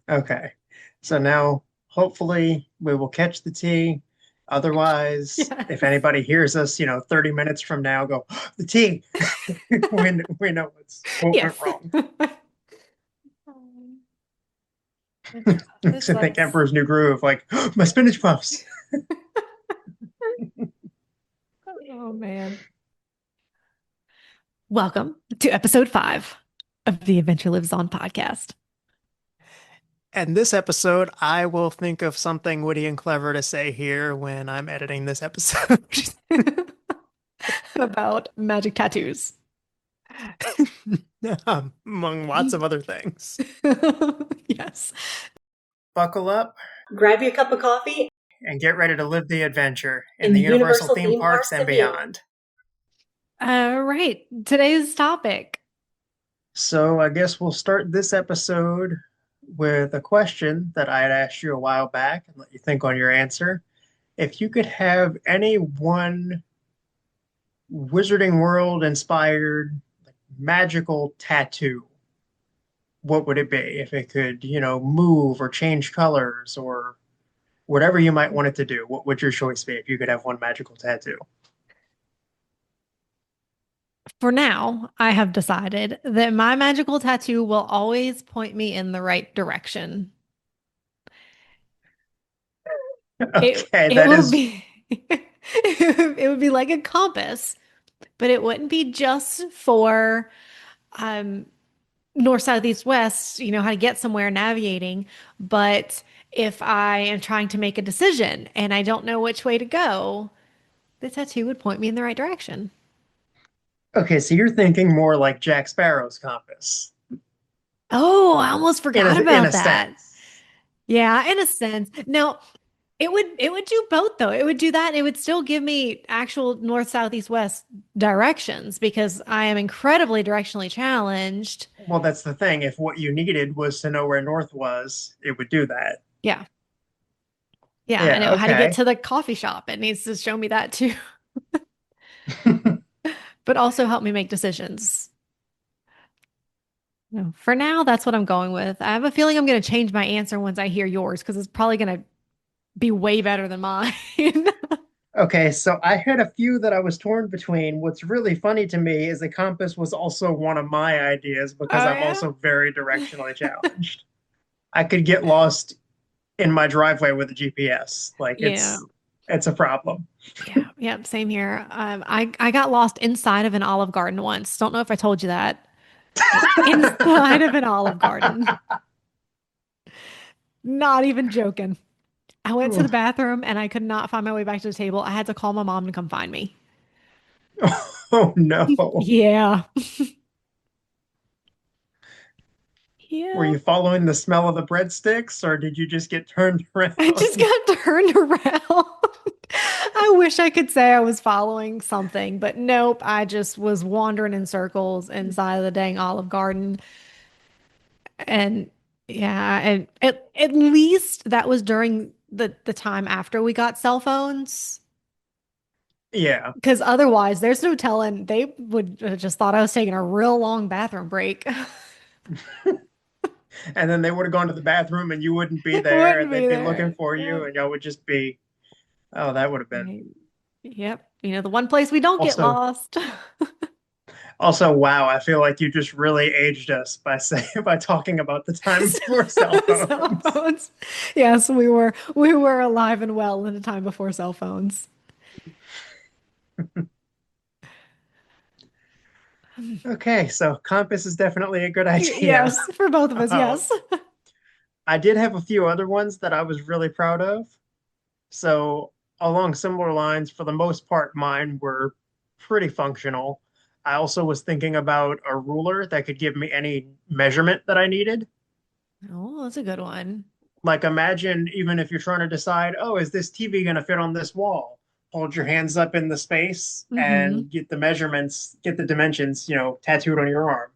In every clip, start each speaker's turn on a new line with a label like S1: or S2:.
S1: Okay. So now hopefully we will catch the tea. Otherwise, if
S2: Yes.
S1: anybody hears us, 30 minutes from now, go, the tea. We know what went
S2: Yes.
S1: wrong.
S2: Um, It's
S1: So I think
S2: that's
S1: Emperor's New Groove, like, my spinach puffs.
S2: oh man. Welcome to episode 5 of the Adventure Lives On podcast
S1: And this episode, I will think of something witty and clever to say here when I'm editing this episode.
S2: about magic tattoos.
S1: Among lots of other things.
S2: Yes.
S1: Buckle up
S3: Grab you a cup of coffee
S1: and get ready to live the adventure in
S3: in
S1: the
S3: the
S1: Universal
S3: Universal
S1: theme
S3: theme
S1: parks
S3: parks
S1: and
S3: of you.
S1: beyond.
S2: All right. Today's topic.
S1: So I guess we'll start this episode with a question that I had asked you a while back and let you think on your answer. If you could have any one Wizarding World inspired magical tattoo, what would it be? If it could, move or change colors or whatever you might want it to do, what would your choice be if you could have one magical tattoo?
S2: For now, I have decided that my magical tattoo will always point me in the right direction. It
S1: Okay,
S2: it
S1: that
S2: will
S1: is,
S2: be it would be like a compass, but it wouldn't be just for um north, south, east, west, how to get somewhere navigating. But if I am trying to make a decision and I don't know which way to go, the tattoo would point me in the right direction.
S1: okay, so you're thinking more like Jack Sparrow's compass
S2: Oh, I almost forgot
S1: in
S2: about
S1: a
S2: that.
S1: sense.
S2: Yeah, in a sense. Now, it would do both though. It would do that. And it would still give me actual north, south, east, west directions because I am incredibly directionally challenged.
S1: Well, that's the thing. If what you needed was to know where north was, it would do that.
S2: Yeah. Yeah. I
S1: Yeah,
S2: know how to get
S1: okay.
S2: to the coffee shop. It needs to show me that too, but also help me make decisions. No, for now, that's what I'm going with. I have a feeling I'm going to change my answer once I hear yours because it's probably going to be way better than mine.
S1: Okay, so I had a few that I was torn between. What's really funny to me is the compass was also one of my ideas because
S2: Oh,
S1: I'm
S2: yeah?
S1: also very directionally challenged. I could get lost in my driveway with a GPS. Like
S2: Yeah.
S1: it's a problem.
S2: Yeah. Yeah. Same here. I got lost inside of an Olive Garden once. Don't know if I told you that. Inside of an Olive Garden. Not even joking. I went to the bathroom and I could not find my way back to the table. I had to call my mom to come find me.
S1: Oh no.
S2: Yeah.
S1: Were
S2: Yeah.
S1: you following the smell of the breadsticks or did you just get turned around?
S2: I just got turned around. I wish I could say I was following something, but nope. I just was wandering in circles inside of the dang Olive Garden. And yeah, and at least that was during the time after we got cell phones.
S1: Yeah.
S2: Because otherwise, there's no telling. They would have just thought I was taking a real long bathroom break.
S1: And then they would have gone to the bathroom and you wouldn't be
S2: It
S1: there
S2: wouldn't
S1: and
S2: be
S1: they'd be looking
S2: there.
S1: for you
S2: Yep.
S1: and y'all would just be, oh, that would have been
S2: Right. Yep. The one place we don't get
S1: also
S2: lost.
S1: also wow, I feel like you just really aged us by saying by talking about the time before cell
S2: Cell
S1: phones.
S2: phones. Yes, we were alive and well in a time before cell phones.
S1: Okay, so compass is definitely a good idea.
S2: Yes, for both of us,
S1: Um,
S2: yes.
S1: I did have a few other ones that I was really proud of. So, along similar lines, for the most part, mine were pretty functional. I also was thinking about a ruler that could give me any measurement that I needed.
S2: Oh, that's a good one.
S1: Like, imagine even if you're trying to decide, oh, is this TV going to fit on this wall? Hold your hands up in the space
S2: Hmm.
S1: and get the measurements, get the dimensions, tattooed on your arm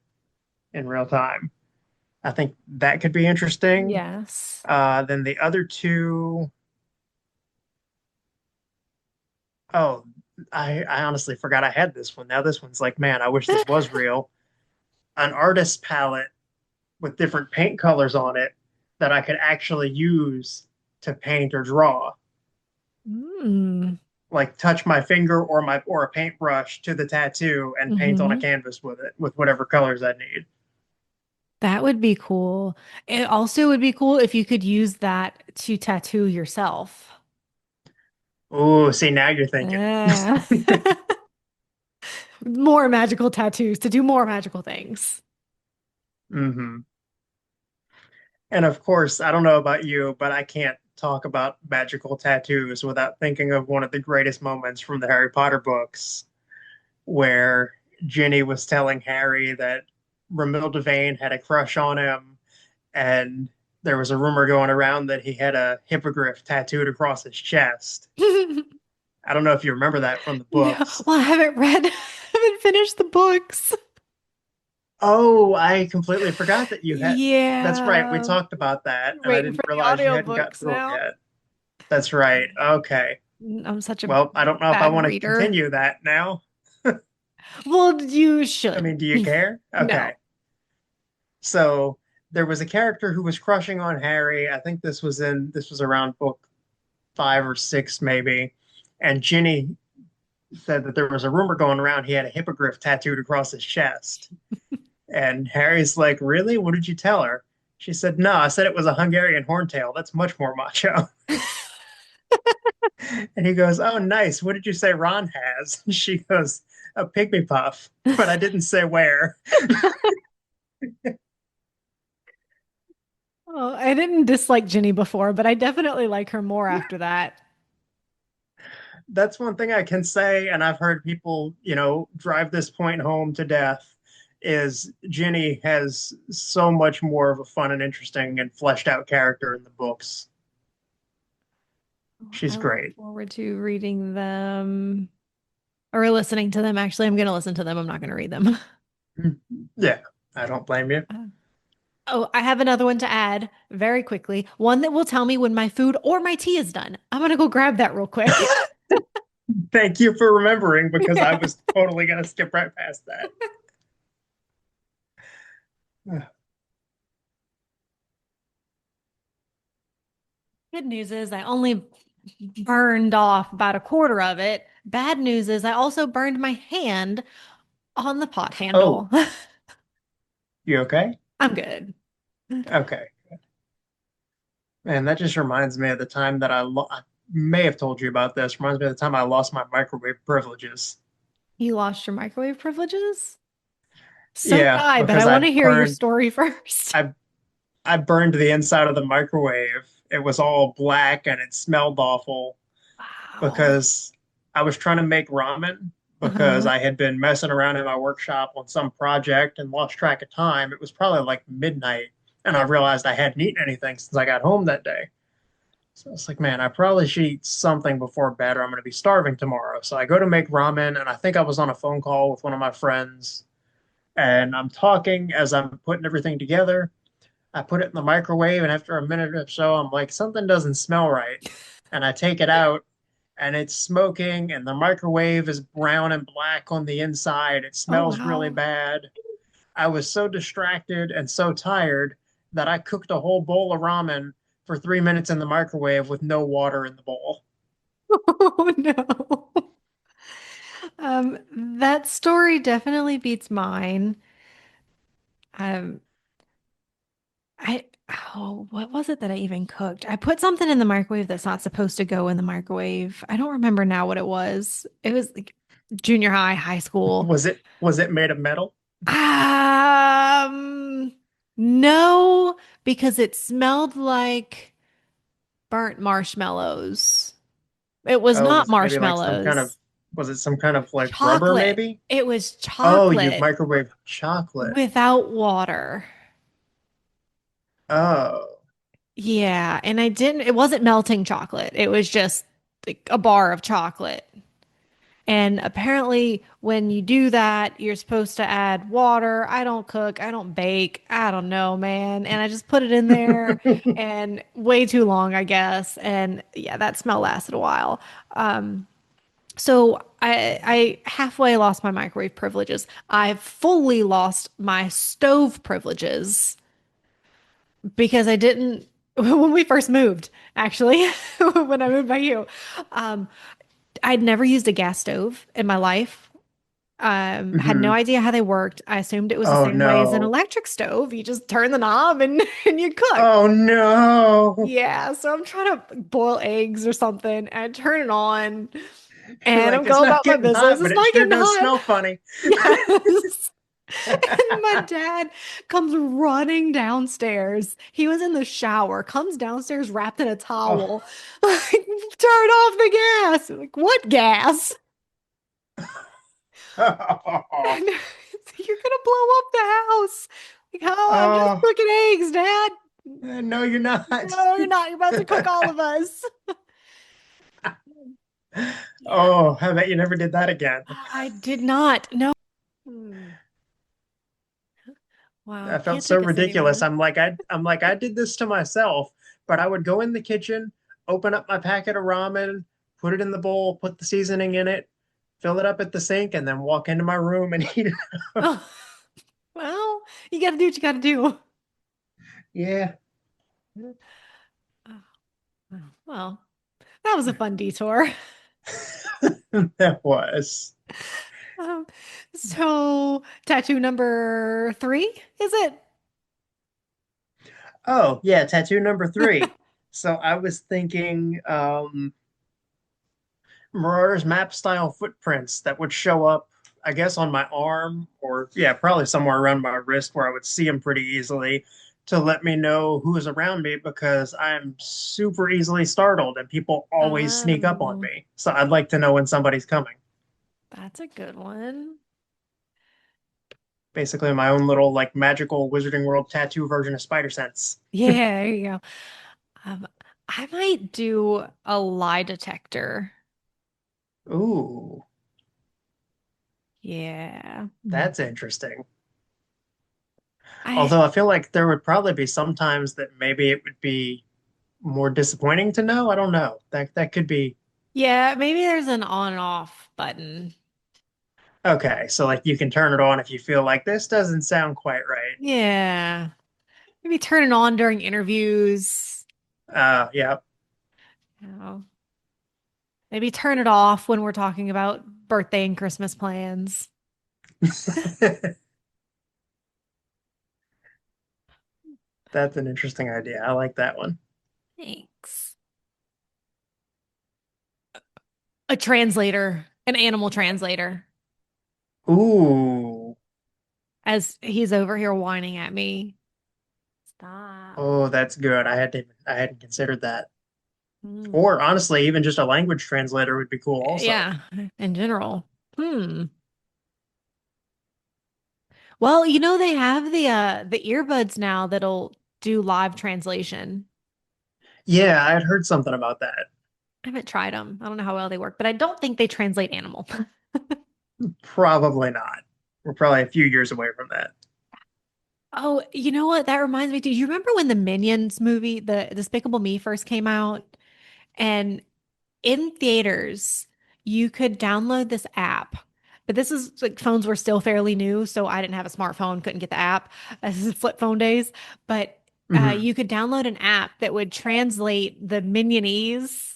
S1: in real time. I think that could be interesting.
S2: Yes.
S1: Then the other two, oh, I honestly forgot I had this one. Now this one's like, man, I wish this was real. An artist palette with different paint colors on it that I could actually use to paint or draw.
S2: Mm.
S1: Like touch my finger or a paintbrush to the tattoo and paint on a
S2: Hmm.
S1: canvas with it with whatever colors I need.
S2: That would be cool. It also would be cool if you could use that to tattoo yourself.
S1: Oh, see, now you're thinking.
S2: Yeah. More magical tattoos to do more magical things.
S1: Hmm. And of course, I don't know about you, but I can't talk about magical tattoos without thinking of one of the greatest moments from the Harry Potter books, where Ginny was telling Harry that Romilda Vane had a crush on him, and there was a rumor going around that he had a hippogriff tattooed across his chest. I don't know if you remember that from the
S2: No,
S1: books.
S2: well, I haven't read, I haven't finished the books.
S1: Oh, I completely forgot that you had. That's right. We
S2: Yeah,
S1: talked about that, and I
S2: waiting
S1: didn't
S2: for the
S1: realize you hadn't gotten
S2: audiobooks
S1: through them
S2: now.
S1: yet. That's right. Okay.
S2: I'm such a
S1: Well, I don't know if I
S2: bad
S1: want to
S2: reader.
S1: continue that now.
S2: Well, you
S1: I
S2: should.
S1: mean, do you care?
S2: No.
S1: Okay. So there was a character who was crushing on Harry. I think this was around book 5 or 6, maybe. And Ginny said that there was a rumor going around he had a hippogriff tattooed across his chest. And Harry's like, "Really? What did you tell her?" She said, "No, I said it was a Hungarian horntail. That's much more macho." And he goes, "Oh, nice. What did you say Ron has?" She goes, "A pygmy puff, but I didn't say where."
S2: Oh, I didn't dislike Ginny before, but I definitely like her more after that.
S1: That's one thing I can say, and I've heard people, drive this point home to death, is Ginny has so much more of a fun and interesting and fleshed out character in the books.
S2: I
S1: She's
S2: look
S1: great.
S2: forward to reading them or listening to them. Actually, I'm going to listen to them. I'm not going to read them.
S1: Yeah, I don't blame you.
S2: Oh, I have another one to add very quickly. One that will tell me when my food or my tea is done. I'm going to go grab that real quick.
S1: Thank you for remembering because I
S2: Yeah.
S1: was totally going to skip right past that.
S2: Good news is I only burned off about a quarter of it. Bad news is I also burned my hand on the pot
S1: Oh,
S2: handle.
S1: you okay?
S2: I'm good.
S1: Okay. Man, that just reminds me of the time that I may have told you about this. Reminds me of the time I lost my microwave privileges.
S2: You lost your microwave privileges? So did
S1: Yeah,
S2: I, but I
S1: because
S2: want to hear your story first.
S1: I I burned the inside of the microwave. It was all black and it smelled awful
S2: Wow.
S1: because I was trying to make ramen because
S2: Uh-huh.
S1: I had been messing around in my workshop on some project and lost track of time. It was probably like midnight, and I realized I hadn't eaten anything since I got home that day. So I was like, man, I probably should eat something before bed or I'm going to be starving tomorrow. So I go to make ramen, and I think I was on a phone call with one of my friends, and I'm talking as I'm putting everything together. I put it in the microwave, and after a minute or so, I'm like, something doesn't smell right. And I take it out, and it's smoking, and the microwave is brown and black on the inside. It
S2: Oh,
S1: smells really
S2: wow.
S1: bad. I was so distracted and so tired that I cooked a whole bowl of ramen for 3 minutes in the microwave with no water in the bowl.
S2: Oh, no. That story definitely beats mine. Um, what was it that I even cooked? I put something in the microwave that's not supposed to go in the microwave. I don't remember now what it was. It was like junior high, high school.
S1: Was it made of metal?
S2: Um, no, because it smelled like burnt marshmallows. It was
S1: Oh,
S2: not
S1: was it maybe like some kind of
S2: marshmallows.
S1: was it some kind of like rubber
S2: Chocolate.
S1: maybe?
S2: It was
S1: Oh, you
S2: chocolate
S1: microwave chocolate.
S2: without water.
S1: Oh.
S2: Yeah, and it wasn't melting chocolate. It was just like a bar of chocolate. And apparently, when you do that, you're supposed to add water. I don't cook, I don't bake. I don't know, man. And I just put it in there and way too long, I guess. And yeah, that smell lasted a while. So I halfway lost my microwave privileges. I've fully lost my stove privileges because I didn't. when we first moved, actually, when I moved by you. Um, I'd never used a gas stove in my life. Had no
S1: Hmm.
S2: idea how they worked. I assumed it was the
S1: Oh
S2: same way as an
S1: no.
S2: electric stove. You just turn the knob and and you cook.
S1: Oh no.
S2: Yeah, so I'm trying to boil eggs or something and turn it on
S1: You're
S2: and I'm
S1: like, it's
S2: going
S1: not
S2: about my
S1: getting
S2: business.
S1: hot,
S2: It's
S1: but it
S2: not
S1: sure
S2: getting
S1: does
S2: hot.
S1: smell funny.
S2: Yes. And my dad comes running downstairs. He was in the shower, comes downstairs wrapped in a
S1: Oh.
S2: towel. Like, turn off the gas. I'm like, what gas? And you're gonna blow up the house. Like, oh, I'm just
S1: Oh,
S2: cooking eggs, Dad.
S1: no, you're not.
S2: No, you're not. You're about to cook all of us. Yeah,
S1: Oh, I bet you never did that again.
S2: I did not. No. Hmm.
S1: I
S2: Wow,
S1: felt
S2: can't
S1: so
S2: take us
S1: ridiculous.
S2: anywhere.
S1: I'm like, I did this to myself, but I would go in the kitchen, open up my packet of ramen, put it in the bowl, put the seasoning in it, fill it up at the sink, and then walk into my room and eat it up.
S2: Oh, well, you got to do what you got to do.
S1: Yeah,
S2: Oh, well, that was a fun detour.
S1: that was.
S2: Um, so tattoo number three, is it?
S1: Oh, yeah, tattoo number three. So I was thinking Marauder's map style footprints that would show up, I guess, on my arm or, yeah, probably somewhere around my wrist where I would see them pretty easily to let me know who is around me because I'm super easily startled and people always sneak up on
S2: Oh,
S1: me. So I'd like to know when somebody's coming.
S2: that's a good one.
S1: Basically, my own little like magical Wizarding World tattoo version of Spider Sense.
S2: Yeah, there you go. Um, I might do a lie detector.
S1: Ooh,
S2: Yeah.
S1: that's interesting.
S2: I
S1: Although I feel like there would probably be some times that maybe it would be more disappointing to know. I don't know. That could be
S2: Yeah, maybe there's an on and off button.
S1: okay. So like you can turn it on if you feel like this doesn't sound quite right.
S2: Yeah. Maybe turn it on during interviews.
S1: Yeah.
S2: You know, maybe turn it off when we're talking about birthday and Christmas plans.
S1: That's an interesting idea. I like that one.
S2: Thanks. A translator, an animal translator,
S1: Ooh.
S2: as he's over here whining at me. Stop.
S1: Oh, that's good. I hadn't considered that.
S2: Hmm.
S1: Or honestly, even just a language translator would be cool also.
S2: Yeah, in general. Hmm. Well, they have the earbuds now that'll do live translation.
S1: Yeah, I had heard something about that.
S2: I haven't tried them. I don't know how well they work, but I don't think they translate animal.
S1: Probably not. We're probably a few years away from that.
S2: Oh, you know what? That reminds me. Do you remember when the Minions movie, the Despicable Me, first came out? And in theaters, you could download this app. But this is like phones were still fairly new, so I didn't have a smartphone, couldn't get the app. This is flip phone days. But
S1: Hmm.
S2: you could download an app that would translate the Minionese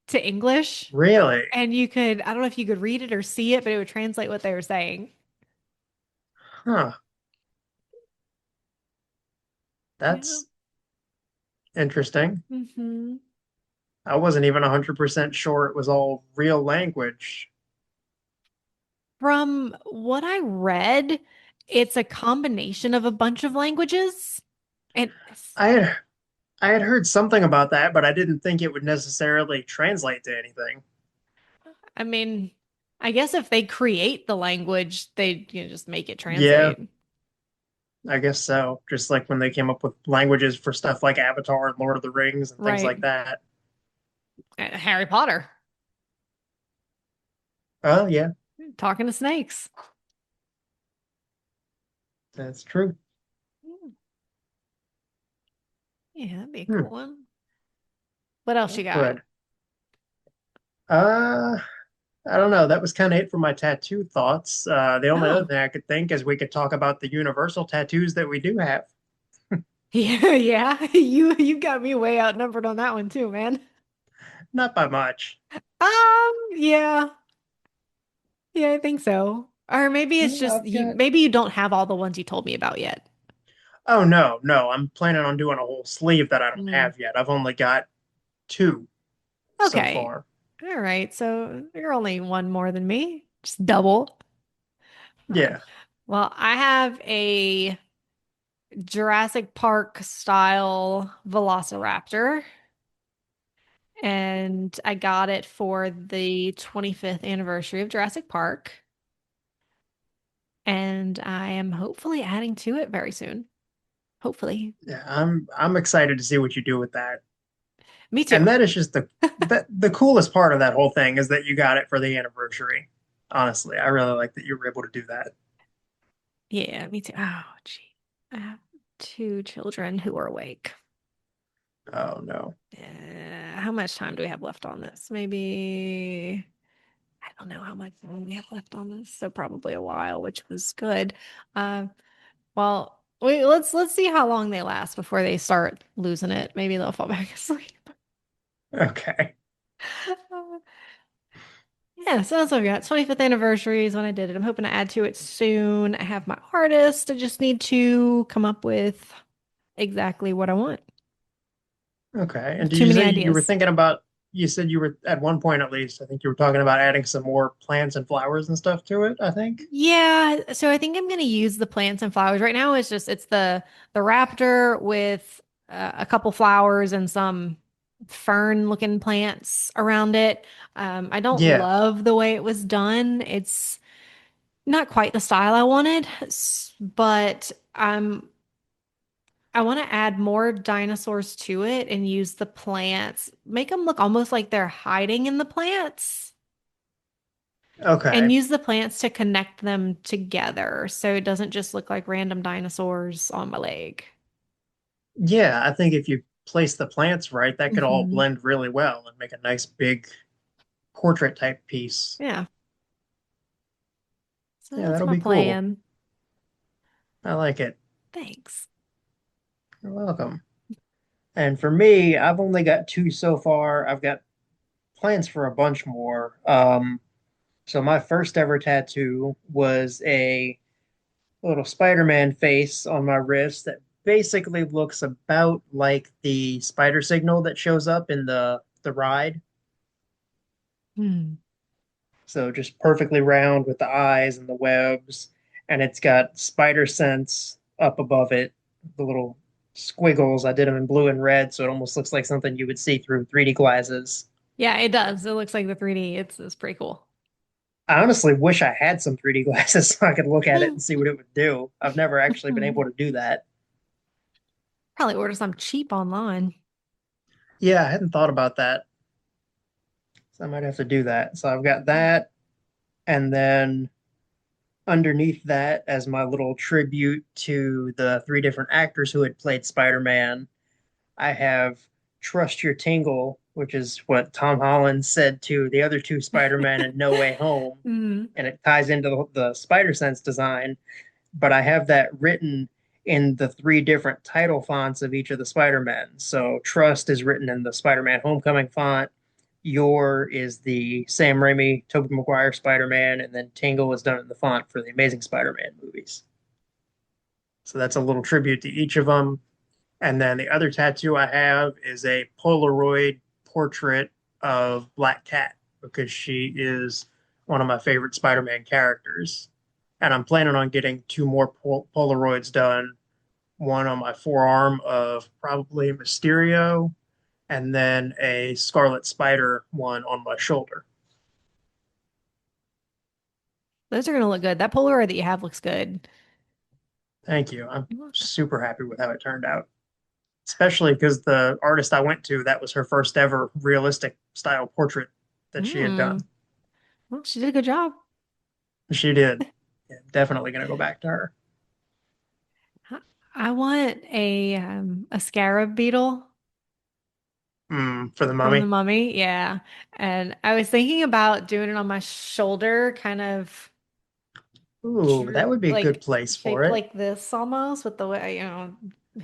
S2: to English.
S1: Really?
S2: And you could, I don't know if you could read it or see it, but it would translate what they were saying.
S1: Huh.
S2: Yeah.
S1: That's interesting.
S2: Hmm.
S1: I wasn't even 100% sure it was all real language.
S2: From what I read, it's a combination of a bunch of languages. And
S1: I had I had heard something about that, but I didn't think it would necessarily translate to anything.
S2: I mean, I guess if they create the language, they just make it
S1: Yeah,
S2: translate.
S1: I guess so. Just like when they came up with languages for stuff like Avatar and Lord of the Rings and things like
S2: Right.
S1: that.
S2: Harry Potter,
S1: Oh, yeah,
S2: talking to snakes.
S1: that's true.
S2: Hmm. Yeah, that'd be a
S1: Hmm.
S2: cool one. What else
S1: Well,
S2: you got?
S1: good. Uh, I don't know. That was kind of it for my tattoo thoughts. The only other
S2: Oh,
S1: thing I could think is we could talk about the universal tattoos that we do have.
S2: Yeah, yeah. You got me way outnumbered on that one too, man.
S1: Not by much.
S2: Yeah. Yeah, I think so. Or maybe it's
S1: Yeah,
S2: just
S1: I've got.
S2: maybe you don't have all the ones you told me about yet.
S1: Oh no, no. I'm planning on doing a whole sleeve that I don't
S2: Mm.
S1: have yet. I've only got two so
S2: Okay.
S1: far.
S2: All right. So you're only one more than me. Just double. Uh,
S1: Yeah.
S2: well, I have a Jurassic Park style Velociraptor, and I got it for the 25th anniversary of Jurassic Park, and I am hopefully adding to it very soon. Hopefully.
S1: Yeah, I'm excited to see what you do with that.
S2: Me too.
S1: And that is just the coolest part of that whole thing is that you got it for the anniversary. Honestly, I really like that you were able to do that.
S2: Yeah, me too. Oh, gee. I have two children who are awake.
S1: Oh no.
S2: How much time do we have left on this? Maybe I don't know how much time we have left on this, so probably a while, which was good. Uh, well, let's see how long they last before they start losing it. Maybe they'll fall back asleep.
S1: Okay.
S2: Yeah, so that's what we got. 25th anniversary is when I did it. I'm hoping to add to it soon. I have my artist. I just need to come up with exactly what I want.
S1: Okay. And did
S2: Too
S1: you
S2: many
S1: say you were
S2: ideas.
S1: thinking about, you said you were at one point at least, I think you were talking about adding some more plants and flowers and stuff to it, I think.
S2: Yeah, so I think I'm gonna use the plants and flowers. Right now it's the raptor with a couple flowers and some fern looking plants around it. I don't
S1: Yeah.
S2: love the way it was done. It's not quite the style I wanted, but I want to add more dinosaurs to it and use the plants, make them look almost like they're hiding in the plants. And
S1: Okay.
S2: use the plants to connect them together so it doesn't just look like random dinosaurs on my leg.
S1: Yeah, I think if you place the plants right, that could all
S2: Hmm.
S1: blend really well and make a nice big portrait type piece.
S2: Yeah. So
S1: Yeah,
S2: that's
S1: that'll
S2: my
S1: be cool.
S2: plan.
S1: I like it.
S2: Thanks.
S1: You're welcome. And for me, I've only got two so far. I've got plans for a bunch more. So my first ever tattoo was a little Spider-Man face on my wrist that basically looks about like the spider signal that shows up in the ride.
S2: Hmm.
S1: So just perfectly round with the eyes and the webs, and it's got spider sense up above it. The little squiggles, I did them in blue and red, so it almost looks like something you would see through 3D glasses.
S2: Yeah, it does. It looks like the 3D. It's pretty cool.
S1: I honestly wish I had some 3D glasses so I could look at it and see what it would do. I've never actually been able to do that.
S2: Probably order some cheap online.
S1: Yeah, I hadn't thought about that. So I might have to do that. So I've got that, and then underneath that, as my little tribute to the three different actors who had played Spider-Man, I have Trust Your Tingle, which is what Tom Holland said to the other two Spider-Men in No Way Home,
S2: Mm.
S1: and it ties into the Spider Sense design. But I have that written in the three different title fonts of each of the Spider-Men. So Trust is written in the Spider-Man Homecoming font. Your is the Sam Raimi, Tobey Maguire Spider-Man, and then Tingle is done in the font for the Amazing Spider-Man movies. So that's a little tribute to each of them. And then the other tattoo I have is a Polaroid portrait of Black Cat because she is one of my favorite Spider-Man characters. And I'm planning on getting two more Polaroids done, one on my forearm of probably Mysterio, and then a Scarlet Spider one on my shoulder.
S2: Those are gonna look good. That Polaroid that you have looks good.
S1: Thank you. I'm
S2: You're welcome.
S1: super happy with how it turned out, especially because the artist I went to, that was her first ever realistic style portrait that she had
S2: Mm.
S1: done.
S2: Well, she did a good job.
S1: She did. Yeah, definitely going to go back to her.
S2: I want a scarab beetle
S1: For the
S2: from the
S1: mummy.
S2: mummy. Yeah. And I was thinking about doing it on my shoulder, kind of
S1: Ooh, that would be a good
S2: like
S1: place for
S2: shaped
S1: it.
S2: like this almost with the way,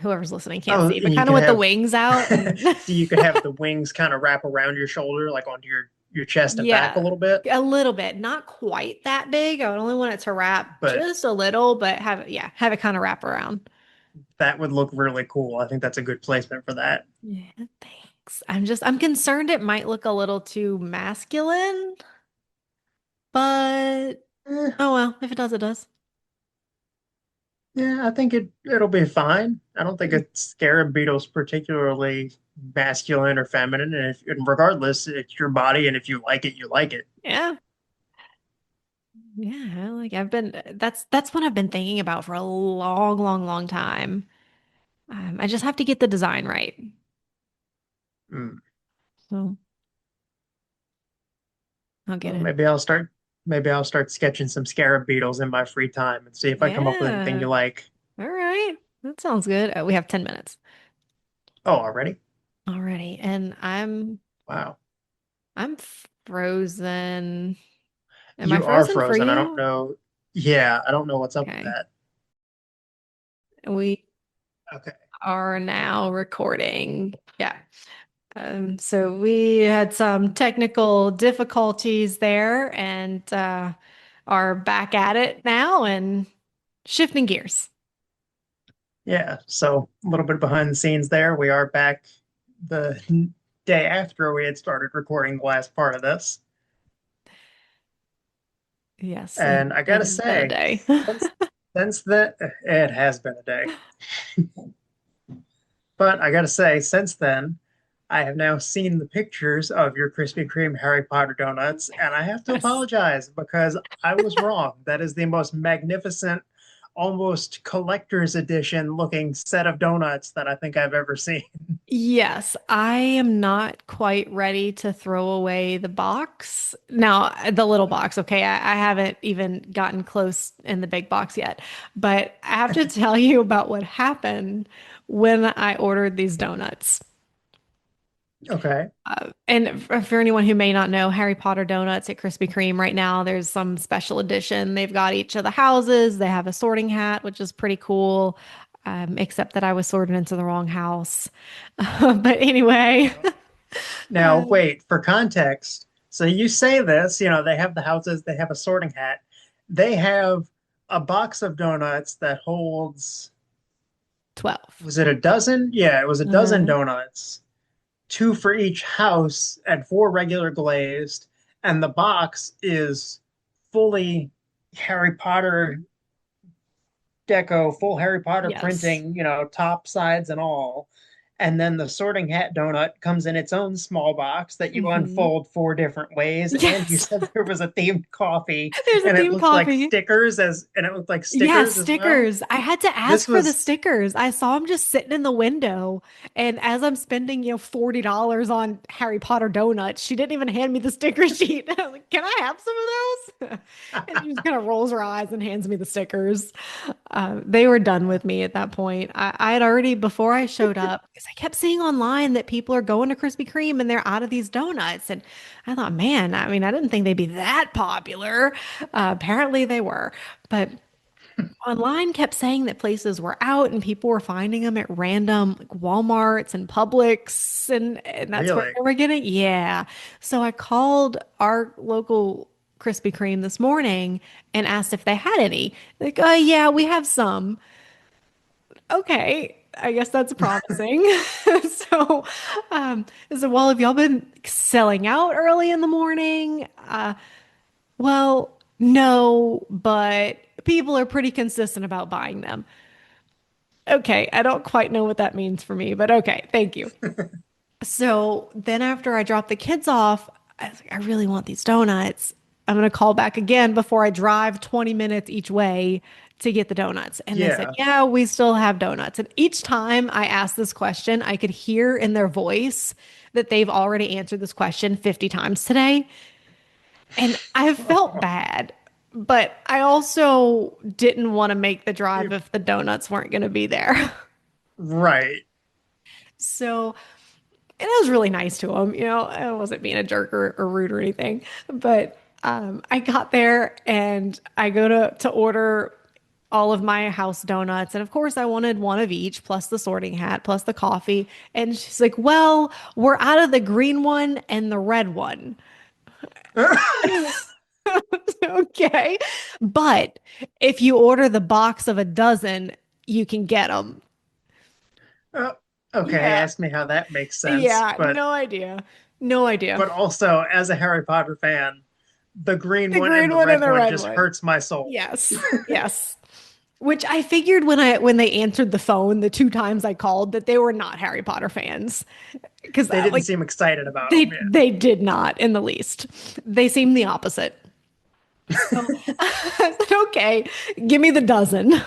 S2: Whoever's listening can't
S1: Oh,
S2: see, but
S1: and you
S2: kind of
S1: could
S2: with the
S1: have
S2: wings out and
S1: so you could have the wings kind of wrap around your shoulder, like onto your chest and back a
S2: yeah,
S1: little bit.
S2: a little bit, not quite that big. I would only want it to wrap
S1: But
S2: just a little, but have it, yeah, have it kind of wrap around.
S1: that would look really cool. I think that's a good placement for that.
S2: Yeah, thanks. I'm concerned it might look a little too masculine, but
S1: Eh,
S2: oh well, if it does, it does.
S1: yeah, I think it'll be fine. I don't think a scarab beetle's particularly masculine or feminine, and regardless, it's your body, and if you like it, you like it.
S2: Yeah. Yeah, like I've been that's what I've been thinking about for a long, long, long time. I just have to get the design right.
S1: Mm.
S2: So I'll get
S1: Well,
S2: it.
S1: maybe I'll start sketching some scarab beetles in my free time and see if I come up with anything
S2: Yeah.
S1: you like.
S2: All right. That sounds good. We have 10 minutes
S1: Oh, already?
S2: already, and
S1: Wow.
S2: I'm frozen. Am I
S1: You are
S2: frozen for
S1: frozen. I don't
S2: you?
S1: know. Yeah, I don't know what's up with
S2: Okay.
S1: that.
S2: We
S1: Okay.
S2: are now recording. Yeah. So we had some technical difficulties there and are back at it now and shifting gears.
S1: Yeah, so a little bit behind the scenes there. We are back the day after we had started recording the last part of this.
S2: Yes,
S1: And I
S2: it
S1: gotta
S2: has been a
S1: say,
S2: day.
S1: since since then it has been a day. But I gotta say, since then, I have now seen the pictures of your Krispy Kreme Harry Potter donuts, and I have to
S2: Yes.
S1: apologize because I was wrong. That is the most magnificent, almost collector's edition looking set of donuts that I think I've ever seen.
S2: Yes, I am not quite ready to throw away the box. Now, the little box, okay, I haven't even gotten close in the big box yet, but I have to tell you about what happened when I ordered these donuts.
S1: Okay.
S2: And for anyone who may not know, Harry Potter donuts at Krispy Kreme right now, there's some special edition. They've got each of the houses. They have a sorting hat, which is pretty cool, except that I was sorted into the wrong house. But anyway,
S1: Now, wait, for context. So you say this, they have the houses, they have a sorting hat. They have a box of donuts that holds,
S2: 12.
S1: was it a dozen? Yeah, it was a dozen
S2: Uh,
S1: donuts, two for each house and four regular glazed. And the box is fully Harry Potter deco, full Harry Potter
S2: yes.
S1: printing, top sides and all. And then the sorting hat donut comes in its own small box that you
S2: Hmm.
S1: unfold four different ways. And you
S2: Yes.
S1: said there was a themed coffee,
S2: There's a
S1: and it
S2: theme
S1: looked like
S2: coffee.
S1: stickers and it looked like
S2: Yeah,
S1: stickers as well.
S2: stickers. I had to
S1: This
S2: ask for the
S1: was
S2: stickers. I saw them just sitting in the window. And as I'm spending, $40 on Harry Potter donuts, she didn't even hand me the sticker sheet. I was like, can I have some of those? And she just kind of rolls her eyes and hands me the stickers. They were done with me at that point. I had already, before I showed up, because I kept seeing online that people are going to Krispy Kreme and they're out of these donuts. And I thought, man, I mean, I didn't think they'd be that popular. Apparently they were. But online kept saying that places were out and people were finding them at random like Walmarts and Publix and that's where
S1: really
S2: they were getting. Yeah. So I called our local Krispy Kreme this morning and asked if they had any. Like, yeah, we have some. Okay. I guess that's promising. So, I said, well, have y'all been selling out early in the morning? Well, no, but people are pretty consistent about buying them. Okay, I don't quite know what that means for me, but okay, thank you. So then after I drop the kids off, I was like, I really want these donuts. I'm going to call back again before I drive 20 minutes each way to get the donuts. And they said,
S1: yeah.
S2: yeah, we still have donuts. And each time I asked this question, I could hear in their voice that they've already answered this question 50 times today. And I felt bad, but I also didn't want to make the drive if the donuts weren't going to be there.
S1: Right.
S2: So, and I was really nice to him, I wasn't being a jerk or rude or anything. But I got there and I go to order. all of my house donuts. And of course, I wanted one of each, plus the sorting hat, plus the coffee. And she's like, well, we're out of the green one and the red one. Okay. But if you order the box of a dozen, you can get them.
S1: Uh, okay,
S2: Yeah.
S1: ask me how that makes sense,
S2: Yeah.
S1: but
S2: No idea. No idea.
S1: also as a Harry Potter fan, the green
S2: The
S1: one and
S2: green
S1: the
S2: one and
S1: red
S2: the
S1: one
S2: red
S1: just
S2: one.
S1: hurts my soul.
S2: Yes. Yes. Which I figured when they answered the phone the two times I called that they were not Harry Potter fans because
S1: They didn't
S2: like
S1: seem excited about them.
S2: they did not in the least. They seemed the opposite. So I said, okay, give me the dozen.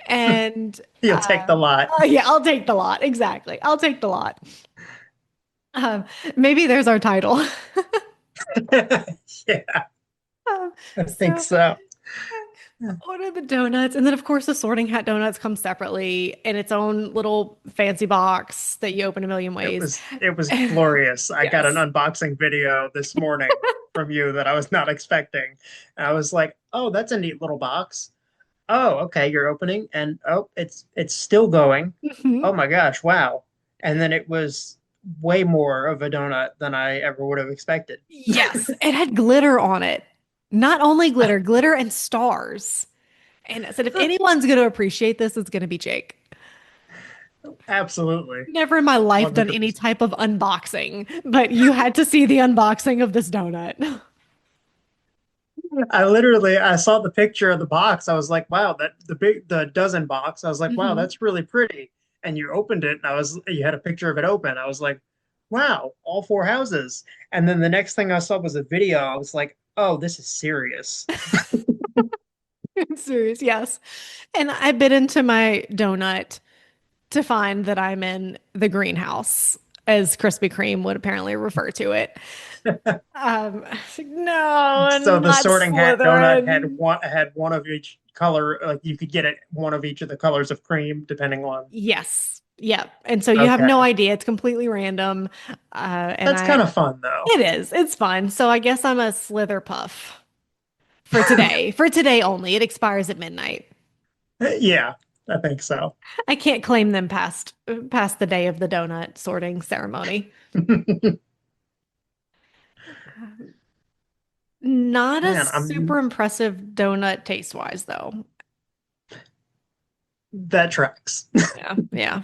S2: And
S1: Yeah. You'll take the lot.
S2: yeah, I'll take the lot. Exactly. I'll take the lot. Um, Maybe there's our title.
S1: Yeah,
S2: Um,
S1: I think
S2: so
S1: so.
S2: order the donuts, and then of course the sorting hat donuts come separately in its own little fancy box that you open a million ways.
S1: It was glorious. I got an
S2: Yes.
S1: unboxing video this morning from you that I was not expecting. And I was like, "Oh, that's a neat little box. Oh, okay, you're opening and oh, it's still going. Oh
S2: Mhm.
S1: my gosh, wow." And then it was way more of a donut than I ever would have expected.
S2: Yes, it had glitter on it. Not only glitter, glitter and stars. And I said, if anyone's going to appreciate this, it's going to be Jake.
S1: Absolutely.
S2: Never in my life done any
S1: 100%.
S2: type of unboxing, but you had to see the unboxing of this donut.
S1: I saw the picture of the box. I was like, wow, the dozen box. I was like, wow,
S2: Mhm.
S1: that's really pretty. And you opened it and you had a picture of it open. I was like, wow, all four houses. And then the next thing I saw was a video. I was like, oh, this is serious.
S2: I'm serious, yes. And I bit into my donut to find that I'm in the greenhouse, as Krispy Kreme would apparently refer to it. I was like, no,
S1: So the
S2: not
S1: sorting hat donut
S2: Slytherin.
S1: had one of each color. Like you could get it one of each of the colors of cream, depending on.
S2: Yes. Yep. And so you have no
S1: Okay,
S2: idea. It's completely random. And
S1: that's kind of fun though.
S2: it is. It's fun. So I guess I'm a Slither Puff for today. For today only. It expires at midnight.
S1: Yeah, I think so.
S2: I can't claim them past the day of the donut sorting ceremony. Not a
S1: Man,
S2: super impressive donut taste wise, though.
S1: that tracks.
S2: Yeah, yeah.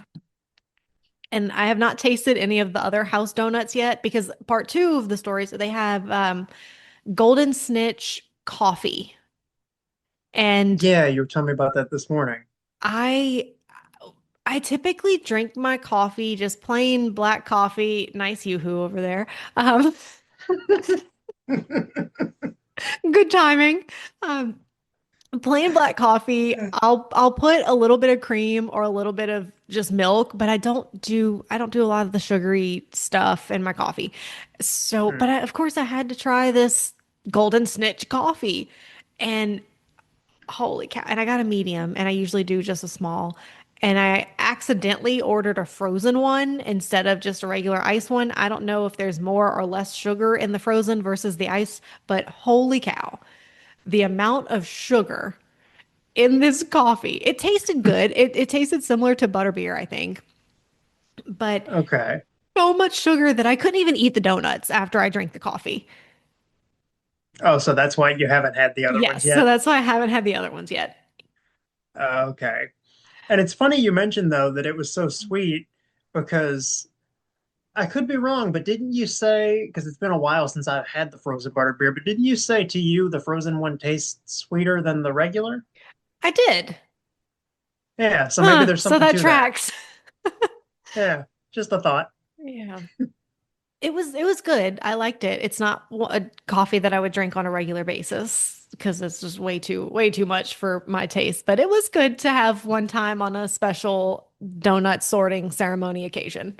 S2: And I have not tasted any of the other house donuts yet because part two of the story, so they have golden snitch coffee. And
S1: Yeah, you were telling me about that this morning.
S2: I I typically drink my coffee just plain black coffee. Nice yoo-hoo over there. Um, good timing. Um, Plain black coffee. I'll put a little bit of cream or a little bit of just milk, but I don't do a lot of the sugary stuff in my coffee. So, but
S1: Hmm.
S2: of course I had to try this golden snitch coffee, and holy cow! And I got a medium, and I usually do just a small. And I accidentally ordered a frozen one instead of just a regular ice one. I don't know if there's more or less sugar in the frozen versus the ice, but holy cow, the amount of sugar in this coffee. It tasted good. It tasted similar to butterbeer, I think, but
S1: Okay.
S2: so much sugar that I couldn't even eat the donuts after I drank the coffee.
S1: Oh, so that's why you haven't had the other ones
S2: Yes, so
S1: yet?
S2: that's why I haven't had the other ones yet.
S1: Okay. And it's funny you mentioned though that it was so sweet because I could be wrong, but didn't you say, because it's been a while since I've had the frozen butterbeer, but didn't you say to you the frozen one tastes sweeter than the regular?
S2: I did.
S1: Yeah, so maybe
S2: Huh,
S1: there's
S2: so
S1: something
S2: that
S1: to that.
S2: tracks.
S1: Yeah, just a thought.
S2: Yeah. It was good. I liked it. It's not a coffee that I would drink on a regular basis because it's just way too much for my taste, but it was good to have one time on a special donut sorting ceremony occasion.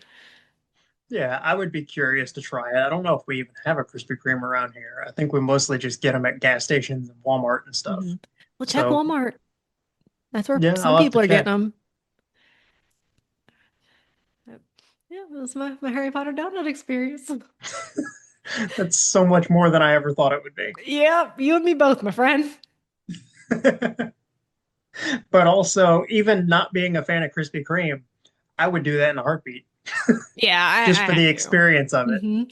S1: Yeah, I would be curious to try it. I don't know if we even have a Krispy Kreme around here. I think we mostly just get them at gas stations and Walmart and stuff.
S2: Mhm. Well, check
S1: So,
S2: Walmart. That's where
S1: yeah,
S2: some
S1: I'll have to
S2: people are getting
S1: check.
S2: them. Yeah, it was my Harry Potter donut experience.
S1: That's so much more than I ever thought it would be.
S2: Yeah, you and me both, my friend.
S1: But also, even not being a fan of Krispy Kreme, I would do that in a heartbeat
S2: Yeah,
S1: just
S2: I
S1: for
S2: have
S1: the
S2: to.
S1: experience of it.
S2: Hmm.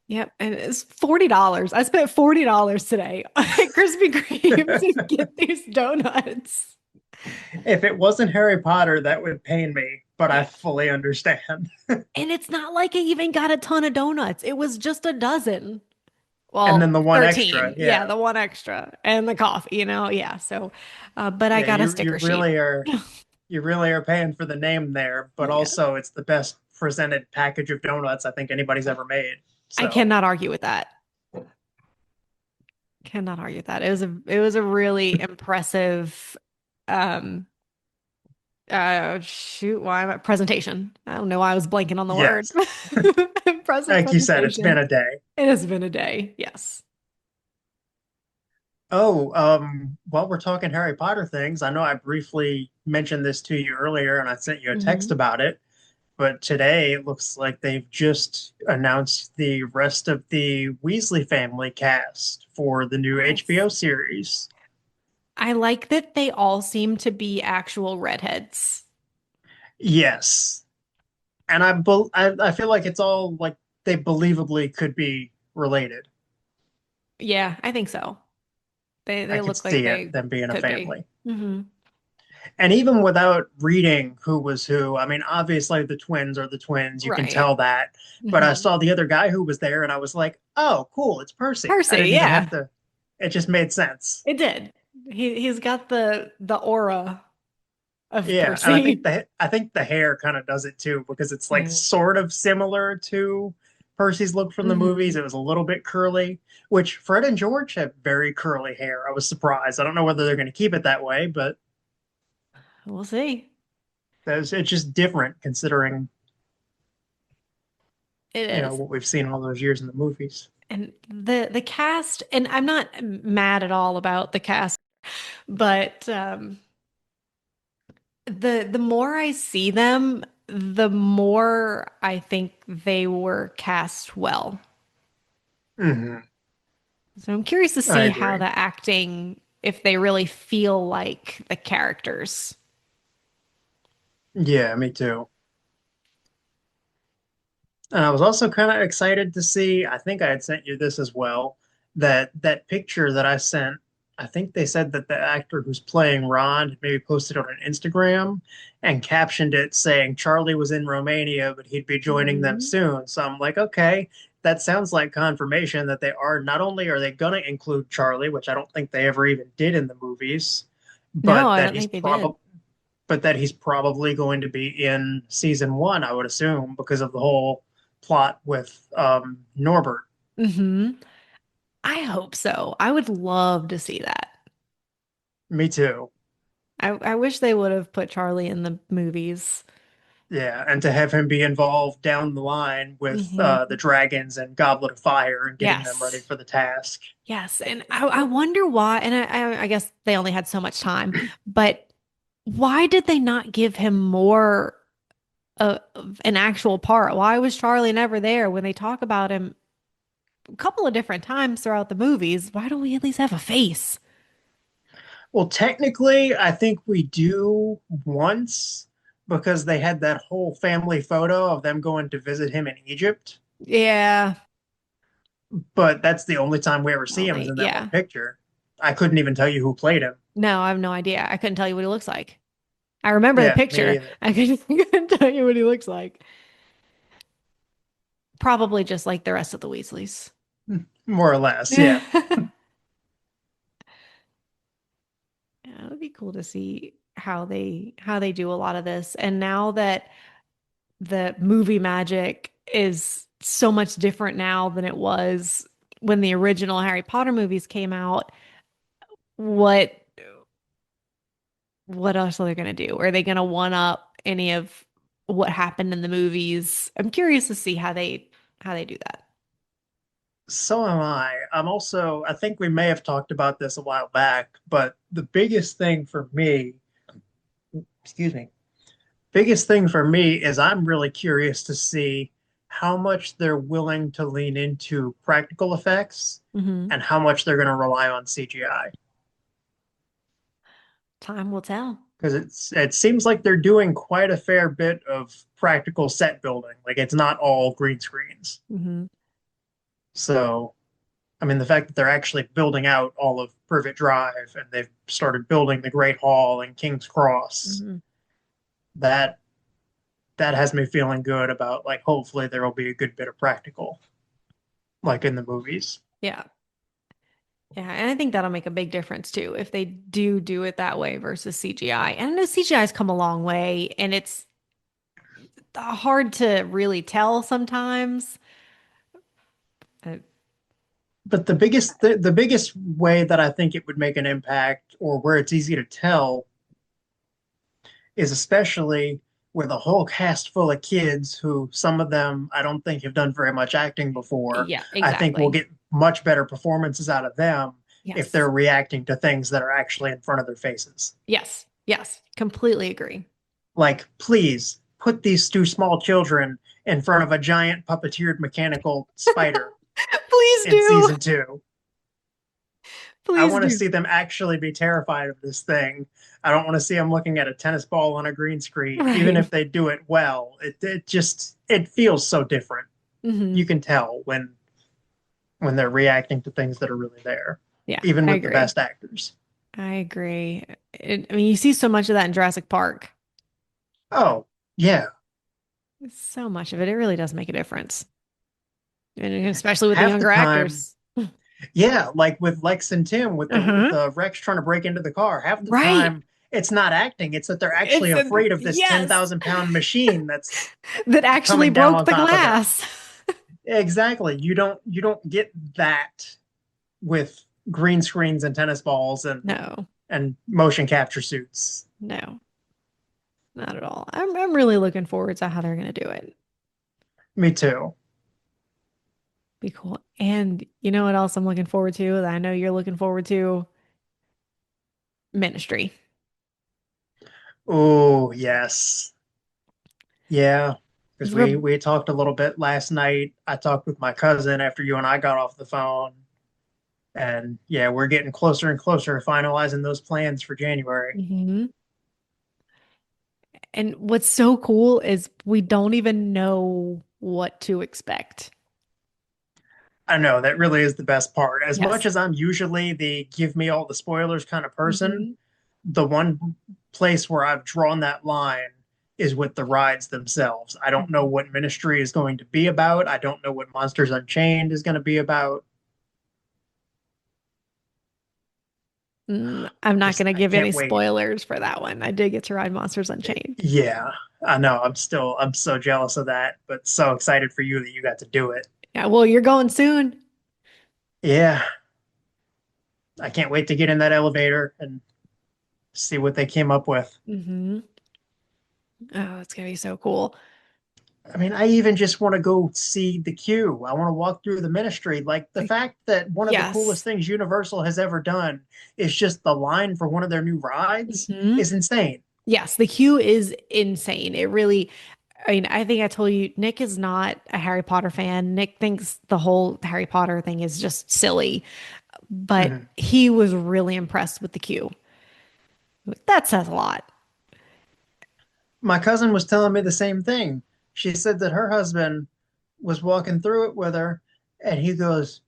S2: Yep, and it's $40. I spent $40 today at Krispy Kreme to get these donuts.
S1: If it wasn't Harry Potter, that would pain me, but I
S2: Yeah.
S1: fully understand.
S2: And it's not like I even got a ton of donuts. It was just a dozen.
S1: And then
S2: Well,
S1: the one extra,
S2: 13. Yeah,
S1: yeah.
S2: the one extra and the coffee, Yeah. So, but I
S1: Yeah,
S2: got a
S1: you
S2: sticker sheet.
S1: really are paying for the name there, but
S2: Yeah.
S1: also it's the best presented package of donuts I think anybody's ever made.
S2: I
S1: So,
S2: cannot argue with that. Cannot argue with that. It was a really impressive um shoot, why am I presentation. I don't know why I was blanking on the word.
S1: yes.
S2: Impressive
S1: Like you said, it's been
S2: presentation.
S1: a day.
S2: It has been a day. Yes.
S1: Oh, while we're talking Harry Potter things, I know I briefly mentioned this to you earlier and I sent you a text
S2: Hmm.
S1: about it, but today it looks like they've just announced the rest of the Weasley family cast for the new
S2: Nice.
S1: HBO series.
S2: I like that they all seem to be actual redheads.
S1: Yes. And I feel like it's all like they believably could be related.
S2: Yeah, I think so.
S1: I
S2: They
S1: could
S2: look like
S1: see it,
S2: they
S1: them being a
S2: could be.
S1: family.
S2: Hmm.
S1: And even without reading who was who, I mean, obviously the twins are the twins. You can
S2: Right.
S1: tell that. But I
S2: Hmm.
S1: saw the other guy who was there and I was like, oh, cool, it's Percy. I
S2: Percy,
S1: didn't even have
S2: yeah.
S1: to, it just made sense.
S2: It did. He's got the aura of
S1: Yeah, and
S2: Percy.
S1: I think the hair kind of does it too because it's like
S2: Yeah.
S1: sort of similar to Percy's look from the movies.
S2: Hmm.
S1: It was a little bit curly, which Fred and George have very curly hair. I was surprised. I don't know whether they're going to keep it that way, but
S2: We'll see.
S1: it's just different considering,
S2: It is.
S1: what we've seen all those years in the movies.
S2: And the cast, and I'm not mad at all about the cast, but the more I see them, the more I think they were cast well.
S1: Hmm.
S2: So I'm curious to
S1: I
S2: see how
S1: agree.
S2: the acting, if they really feel like the characters.
S1: Yeah, me too. And I was also kind of excited to see, I think I had sent you this as well, that picture that I sent, I think they said that the actor who's playing Ron had maybe posted on an Instagram and captioned it saying Charlie was in Romania, but he'd be joining them
S2: Mhm.
S1: soon. So I'm like, okay, that sounds like confirmation that they are not only are they gonna include Charlie, which I don't think they ever even did in the movies,
S2: No,
S1: but
S2: I
S1: that
S2: don't
S1: he's
S2: think they did.
S1: probably going to be in season one, I would assume, because of the whole plot with Norbert.
S2: Hmm. I hope so. I would love to see that.
S1: Me too.
S2: I wish they would have put Charlie in the movies.
S1: Yeah, and to have him be involved down the line with the
S2: Hmm.
S1: dragons and Goblet of Fire and getting them ready
S2: Yes.
S1: for the task.
S2: Yes. And I wonder why, and I guess they only had so much time, but why did they not give him more of an actual part? Why was Charlie never there when they talk about him a couple of different times throughout the movies? Why don't we at least have a face?
S1: Well, technically, I think we do once because they had that whole family photo of them going to visit him in Egypt.
S2: Yeah.
S1: But that's the only time we ever see him is
S2: Only,
S1: in that one
S2: yeah.
S1: picture. I couldn't even tell you who played him.
S2: No, I have no idea. I couldn't tell you what he looks like. I remember the
S1: Yeah, me
S2: picture.
S1: either.
S2: I couldn't tell you what he looks like. Probably just like the rest of the Weasleys.
S1: More or less, yeah.
S2: Yeah, it would be cool to see how they do a lot of this. And now that the movie magic is so much different now than it was when the original Harry Potter movies came out, what what else are they going to do? Are they going to one up any of what happened in the movies? I'm curious to see how they do that.
S1: So am I. I think we may have talked about this a while back, but the biggest thing for me, excuse me, biggest thing for me is I'm really curious to see how much they're willing to lean into practical effects
S2: Hmm.
S1: and how much they're going to rely on CGI.
S2: Time will tell.
S1: because it seems like they're doing quite a fair bit of practical set building. Like it's not all green screens.
S2: Hmm.
S1: So, I mean, the fact that they're actually building out all of Privet Drive and they've started building the Great Hall and King's Cross,
S2: Hmm.
S1: that that has me feeling good about like hopefully there will be a good bit of practical like in the movies.
S2: Yeah. Yeah, and I think that'll make a big difference too if they do it that way versus CGI. And I know CGI has come a long way, and it's hard to really tell sometimes. Uh,
S1: But the biggest way that I think it would make an impact or where it's easy to tell is especially with a whole cast full of kids who some of them I don't think have done very much acting before.
S2: yeah,
S1: I think we'll
S2: exactly.
S1: get much better performances out of them if
S2: Yes.
S1: they're reacting to things that are actually in front of their faces.
S2: Yes. Yes. Completely agree.
S1: Like, please put these two small children in front of a giant puppeteered mechanical spider
S2: Please
S1: in
S2: do.
S1: season two. I
S2: Please
S1: want to
S2: do.
S1: see them actually be terrified of this thing. I don't want to see them looking at a tennis ball on a green screen. Even
S2: Right.
S1: if they do it well, it just it feels so different.
S2: Hmm.
S1: You can tell when they're reacting to things that are really there,
S2: Yeah,
S1: even
S2: I
S1: with the
S2: agree.
S1: best actors.
S2: I agree. I mean, you see so much of that in Jurassic Park.
S1: Oh, yeah.
S2: So much of it. It really does make a difference. And especially with the
S1: Half the
S2: younger
S1: time,
S2: actors.
S1: yeah, like with Lex and Tim with
S2: Uh-huh.
S1: the Rex trying to break into the car, half the
S2: Right.
S1: time it's not acting, it's that they're actually
S2: It's a,
S1: afraid of this
S2: yes,
S1: 10,000 pound machine that's
S2: that actually
S1: coming down
S2: broke
S1: on
S2: the
S1: top of them.
S2: glass.
S1: Exactly. You don't get that with green screens and tennis balls
S2: No,
S1: and motion capture suits.
S2: no, not at all. I'm really looking forward to how they're gonna do it.
S1: Me too.
S2: Be cool. And you know what else I'm looking forward to that I know you're looking forward to? Ministry.
S1: Oh, yes. Yeah. Because
S2: 'Cause
S1: we talked a little bit last night. I talked with my cousin after you and I got off the phone. And yeah, we're getting closer and closer to finalizing those plans for January.
S2: Mhm. And what's so cool is we don't even know what to expect.
S1: I know that really is the best part. As much
S2: Yes.
S1: as I'm usually the give me all the spoilers kind of person,
S2: Hmm.
S1: the one place where I've drawn that line is with the rides themselves. I don't know what Ministry is going to be about. I don't know what Monsters Unchained is going to be about.
S2: I'm not
S1: Just
S2: going to
S1: I
S2: give
S1: can't
S2: any
S1: wait.
S2: spoilers for that one. I did get to ride Monsters Unchained.
S1: Yeah, I know. I'm so jealous of that, but so excited for you that you got to do it.
S2: Yeah, well, you're going soon.
S1: Yeah, I can't wait to get in that elevator and see what they came up with.
S2: Hmm. Oh, it's gonna be so cool.
S1: I mean, I even just want to go see the queue. I want to walk through the ministry. Like the fact that one of the coolest
S2: Yes.
S1: things Universal has ever done is just the line for one of their new rides
S2: Hmm.
S1: is insane.
S2: Yes, the queue is insane. It really, I mean, I think I told you, Nick is not a Harry Potter fan. Nick thinks the whole Harry Potter thing is just silly, but
S1: Mhm.
S2: he was really impressed with the queue. That says a lot.
S1: My cousin was telling me the same thing. She said that her husband was walking through it with her, and he goes,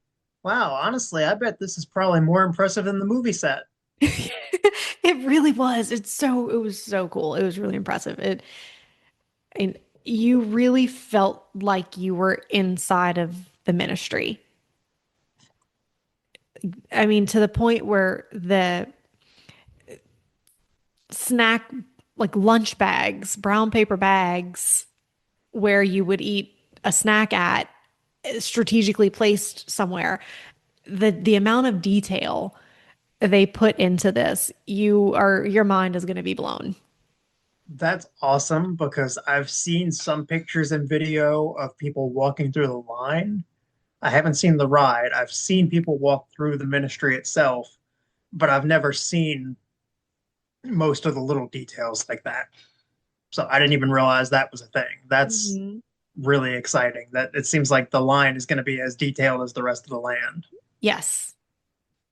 S1: "Wow, honestly, I bet this is probably more impressive than the movie set."
S2: It really was. It was so cool. It was really impressive. And you really felt like you were inside of the ministry. I mean, to the point where the snack, like lunch bags, brown paper bags, where you would eat a snack at, strategically placed somewhere. The amount of detail they put into this, your mind is going to be blown.
S1: That's awesome because I've seen some pictures and video of people walking through the line. I haven't seen the ride. I've seen people walk through the ministry itself, but I've never seen most of the little details like that. So I didn't even realize that was a thing. That's
S2: Mhm.
S1: really exciting. That it seems like the line is going to be as detailed as the rest of the land.
S2: Yes.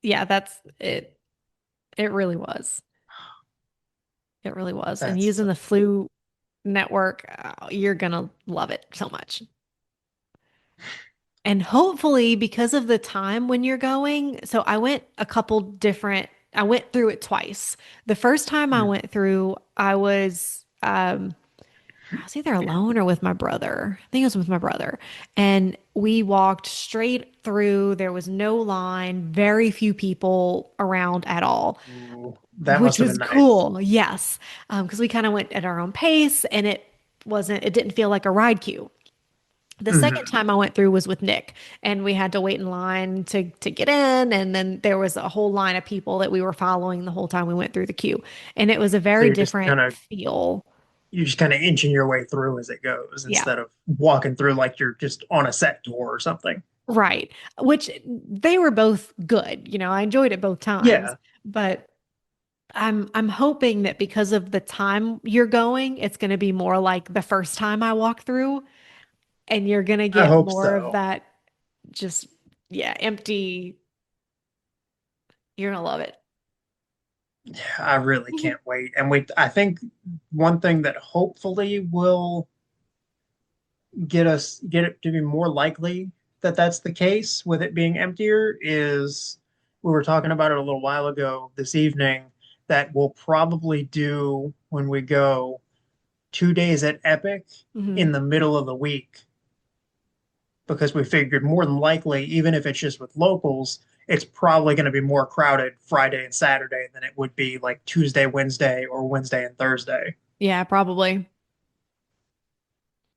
S2: Yeah, that's it. It really was. It really was. And
S1: That's
S2: using
S1: so
S2: the
S1: cool.
S2: flu network, you're gonna love it so much. And hopefully, because of the time when you're going, so I went through it twice. The first time I
S1: Mm.
S2: went through, I was either alone or with my brother. I think it was with my brother. And we walked straight through. There was no line, very few people around at all,
S1: Ooh, that
S2: which
S1: must have
S2: was
S1: been nice.
S2: cool. Yes. Because we kind of went at our own pace and it didn't feel like a ride queue. The second
S1: Hmm.
S2: time I went through was with Nick, and we had to wait in line to get in, and then there was a whole line of people that we were following the whole time we went through the queue, and it was a
S1: So
S2: very different feel.
S1: you're just kind of inching your way through as it goes
S2: Yeah,
S1: instead of walking through like you're just on a set tour or something.
S2: right. Which they were both good. I enjoyed it both times,
S1: Yeah,
S2: but I'm hoping that because of the time you're going, it's going to be more like the first time I walked through, and you're going to
S1: I
S2: get
S1: hope
S2: more of
S1: so.
S2: that just yeah, empty. You're gonna love it.
S1: I really can't wait. And I think one thing that hopefully will get it to be more likely that that's the case with it being emptier is we were talking about it a little while ago this evening that we'll probably do when we go 2 days at Epic
S2: Hmm.
S1: in the middle of the week because we figured more than likely, even if it's just with locals, it's probably going to be more crowded Friday and Saturday than it would be like Tuesday, Wednesday, or Wednesday and Thursday.
S2: Yeah, probably.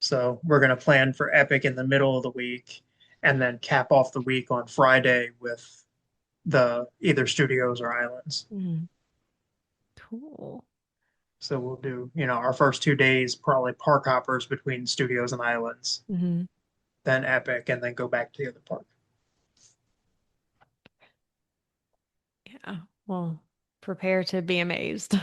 S1: So we're going to plan for Epic in the middle of the week and then cap off the week on Friday with the either studios or islands.
S2: Mm, cool.
S1: So we'll do, our first 2 days, probably park hoppers between studios and islands,
S2: Hmm.
S1: then Epic, and then go back to the other park.
S2: Yeah. Well, prepare to be amazed.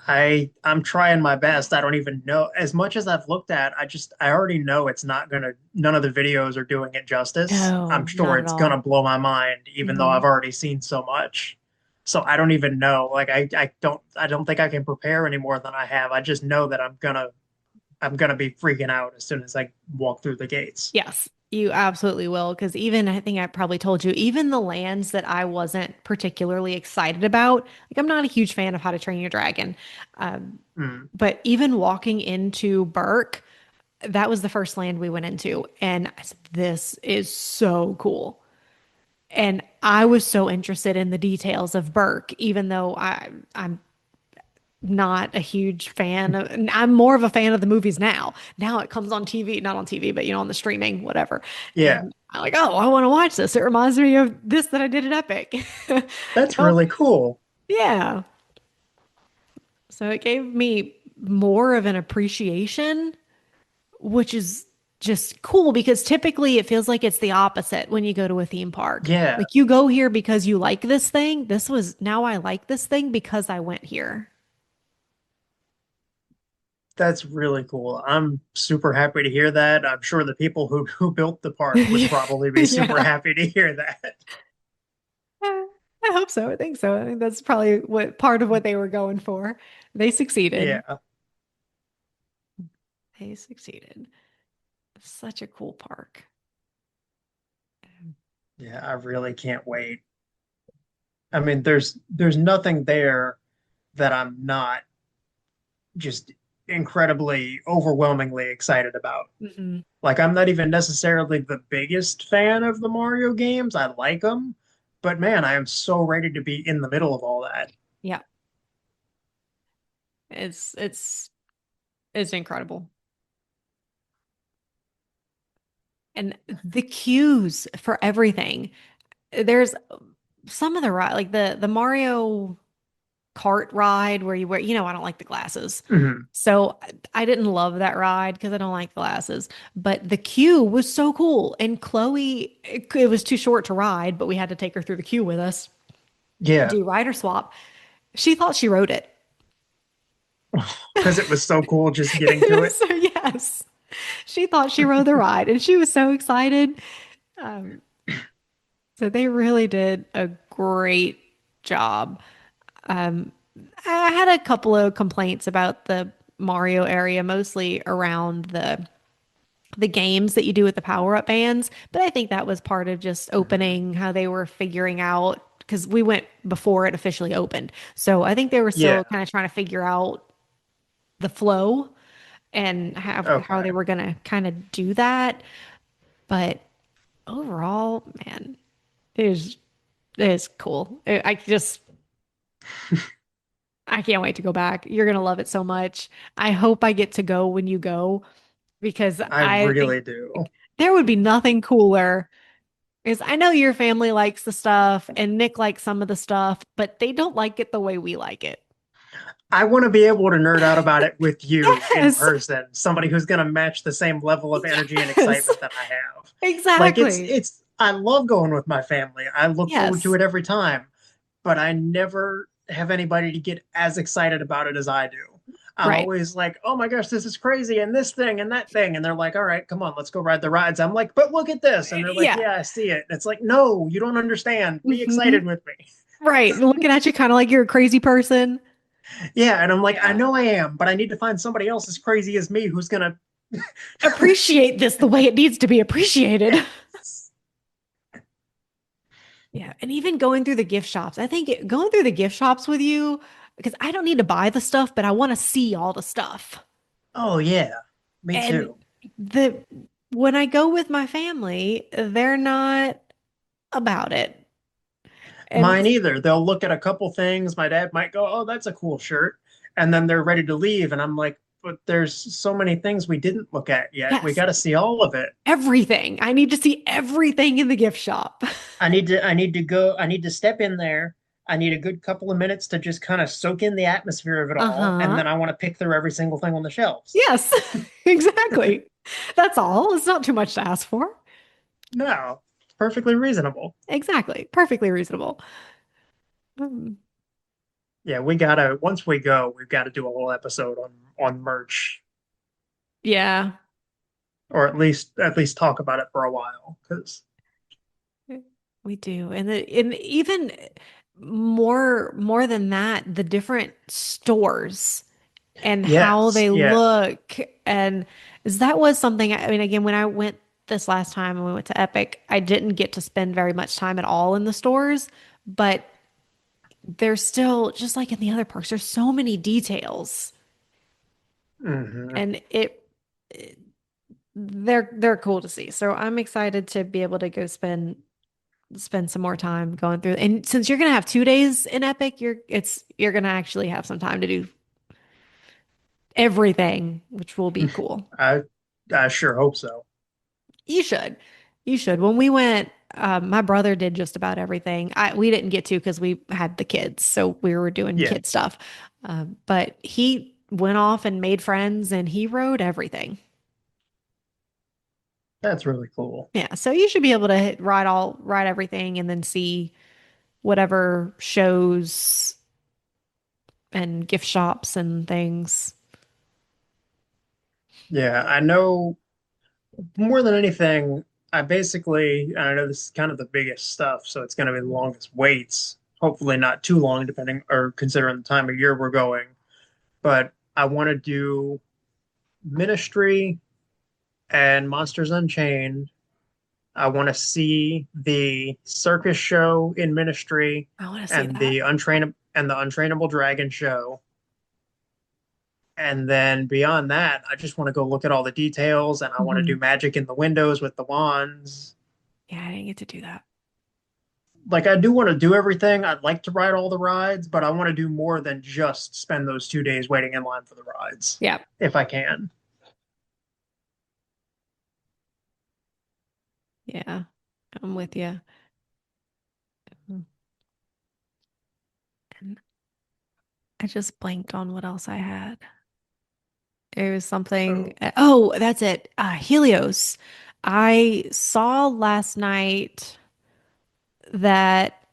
S1: I'm trying my best. I don't even know as much as I've looked at. I already know it's not gonna. None of the videos are doing it justice. I'm
S2: No,
S1: sure
S2: not at
S1: it's gonna
S2: all.
S1: blow my mind, even though
S2: Hmm.
S1: I've already seen so much. So I don't even know. Like I don't think I can prepare any more than I have. I just know that I'm gonna be freaking out as soon as I walk through the gates.
S2: Yes, you absolutely will. Because even I think I probably told you, even the lands that I wasn't particularly excited about, like I'm not a huge fan of How to Train Your Dragon. Um,
S1: Mm,
S2: but even walking into Burke, that was the first land we went into. And I said, this is so cool. And I was so interested in the details of Burke, even though I'm not a huge fan of, and I'm more of a fan of the movies now. Now it comes on TV, not on TV, but on the streaming, whatever.
S1: yeah,
S2: And I'm like, oh, I want to watch this. It reminds me of this that I did at Epic.
S1: that's
S2: Oh,
S1: really cool.
S2: yeah. So it gave me more of an appreciation, which is just cool because typically it feels like it's the opposite when you go to a theme park.
S1: Yeah,
S2: Like you go here because you like this thing. Now I like this thing because I went here.
S1: that's really cool. I'm super happy to hear that. I'm sure the people who built the park would probably be super
S2: Yeah.
S1: happy to hear that.
S2: I hope so. I think so. I think that's probably what part of what they were going for. They succeeded.
S1: Yeah.
S2: They succeeded. Such a cool park.
S1: Yeah, I really can't wait. I mean, there's nothing there that I'm not just incredibly overwhelmingly excited about.
S2: Hmm.
S1: Like I'm not even necessarily the biggest fan of the Mario games. I like them, but man, I am so ready to be in the middle of all that.
S2: Yeah. It's it's incredible. And the queues for everything. There's some of the ride, like the Mario Kart ride where I don't like the glasses.
S1: Mhm.
S2: So I didn't love that ride because I don't like glasses. But the queue was so cool. And Chloe, it was too short to ride, but we had to take her through the queue with us,
S1: Yeah,
S2: do rider swap. She thought she rode it.
S1: because it was so cool just getting to it.
S2: So yes, she thought she rode the ride and she was so excited. Um, so they really did a great job. I had a couple of complaints about the Mario area, mostly around the games that you do with the power-up bands, but I think that was part of just
S1: Mhm.
S2: opening how they were figuring out because we went before it officially opened. So I think they were
S1: Yeah.
S2: still kind of trying to figure out the flow and how
S1: Okay.
S2: they were gonna kind of do that. But overall, man, it is cool. I can't wait to go back. You're gonna love it so much. I hope I get to go when you go because
S1: I
S2: I think
S1: really do.
S2: there would be nothing cooler. Because I know your family likes the stuff and Nick likes some of the stuff, but they don't like it the way we like it.
S1: I want to be able to nerd out about it with you in
S2: Yes,
S1: person, somebody who's going to match the same level of energy and
S2: yes,
S1: excitement that I have. Like
S2: exactly.
S1: I love going with my family. I look forward to
S2: Yes,
S1: it every time, but I never have anybody to get as excited about it as I do. I'm
S2: right.
S1: always like, "Oh my gosh, this is crazy and this thing and that thing." And they're like, "All right, come on, let's go ride the rides." I'm like, "But look at this." And they're like,
S2: Yeah.
S1: "Yeah, I see it." And it's like, "No, you don't understand. Be
S2: Hmm.
S1: excited with me."
S2: Right. Looking at you kind of like you're a crazy person.
S1: Yeah, and I'm like, I
S2: Yeah.
S1: know I am, but I need to find somebody else as crazy as me who's gonna.
S2: Appreciate this the way it needs to be appreciated.
S1: Yes.
S2: Yeah. And even going through the gift shops, I think going through the gift shops with you, because I don't need to buy the stuff, but I want to see all the stuff.
S1: Oh yeah, me
S2: And
S1: too.
S2: the when I go with my family, they're not about it. And
S1: Mine either. They'll look at a couple things. My dad might go, "Oh, that's a cool shirt," and then they're ready to leave, and I'm like, "But there's so many things we didn't look at yet. We
S2: yes,
S1: got to see all of it.
S2: everything. I need to see everything in the gift shop.
S1: I need to go. I need to step in there. I need a good couple of minutes to just kind of soak in the atmosphere of it all, and
S2: Uh-huh.
S1: then I want to pick through every single thing on the shelves."
S2: Yes, exactly. That's all. It's not too much to ask for.
S1: No, it's perfectly reasonable.
S2: Exactly. Perfectly reasonable. Hmm.
S1: Yeah, we gotta once we go, we've got to do a whole episode on merch,
S2: Yeah.
S1: or at least talk about it for a while. Because
S2: We do. And even more than that, the different stores and how
S1: yes,
S2: they
S1: yes,
S2: look. And that was something, I mean, again, when I went this last time and we went to Epic, I didn't get to spend very much time at all in the stores, but there's still, just like in the other parks, there's so many details
S1: hmm
S2: and they're cool to see. So I'm excited to be able to go spend some more time going through. And since you're gonna have 2 days in Epic, you're gonna actually have some time to do everything, which will be cool.
S1: I I sure hope so.
S2: You should. You should. When we went, my brother did just about everything. We didn't get to because we had the kids, so we were doing
S1: Yeah,
S2: kid stuff. But he went off and made friends, and he rode everything.
S1: that's really cool.
S2: Yeah, so you should be able to ride everything, and then see whatever shows and gift shops and things.
S1: Yeah, I know more than anything. I know this is kind of the biggest stuff, so it's going to be the longest waits. Hopefully, not too long, depending or considering the time of year we're going. But I want to do Ministry and Monsters Unchained. I want to see the circus show in Ministry
S2: I want to see
S1: and
S2: that.
S1: the Untrainable Dragon show. And then beyond that, I just want to go look at all the details and I want to do
S2: Mhm.
S1: magic in the windows with the wands.
S2: Yeah, I didn't get to do that.
S1: Like I do want to do everything. I'd like to ride all the rides, but I want to do more than just spend those 2 days waiting in line for the rides
S2: Yeah,
S1: if I can.
S2: yeah, I'm with you. And I just blanked on what else I had. It was something.
S1: Oh,
S2: Oh, that's it. Helios. I saw last night that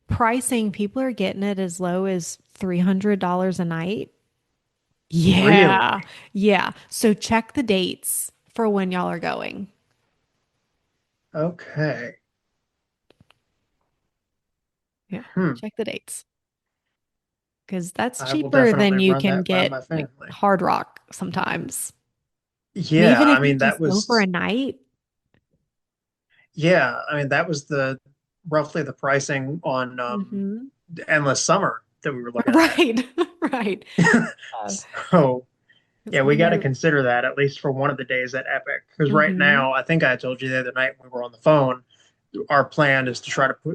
S2: pricing, people are getting it as low as $300 a night. Yeah.
S1: really?
S2: Yeah. So check the dates for when y'all are going.
S1: Okay.
S2: Yeah.
S1: Hmm.
S2: Check the dates. because that's
S1: I will
S2: cheaper than
S1: definitely
S2: you
S1: run
S2: can
S1: that by
S2: get
S1: my
S2: like
S1: family.
S2: Hard Rock sometimes. And
S1: Yeah,
S2: even if
S1: I
S2: you
S1: mean that
S2: just go for a
S1: was
S2: night,
S1: yeah, I mean that was the roughly the pricing on
S2: hmm
S1: Endless Summer that we were looking at.
S2: right, right. Uh,
S1: So
S2: it's
S1: yeah, we
S2: when
S1: got to
S2: they're,
S1: consider that at least for one of the days at Epic. Because right
S2: hmm
S1: now, I think I told you the other night when we were on the phone, our plan is to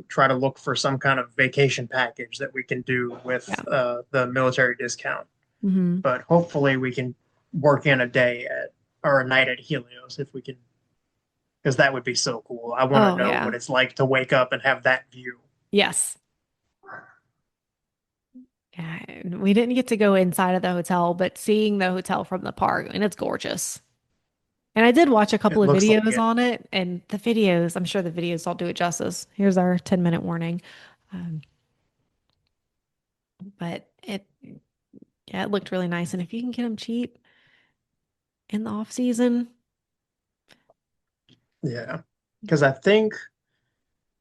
S1: try to look for some kind of vacation package that we can do with
S2: yeah.
S1: the military discount.
S2: Hmm.
S1: But hopefully, we can work in a day at or a night at Helios if we can, because that would be so cool. I want to
S2: Oh
S1: know
S2: yeah.
S1: what it's like to wake up and have that view.
S2: Yes. Yeah, and we didn't get to go inside of the hotel, but seeing the hotel from the park, and it's gorgeous. And I did watch a couple
S1: It
S2: of
S1: looks like
S2: videos
S1: it.
S2: on it, and the videos, I'm sure the videos don't do it justice. Here's our 10-minute warning. Um, but yeah, it looked really nice. And if you can get them cheap in the off season,
S1: Yeah, because I think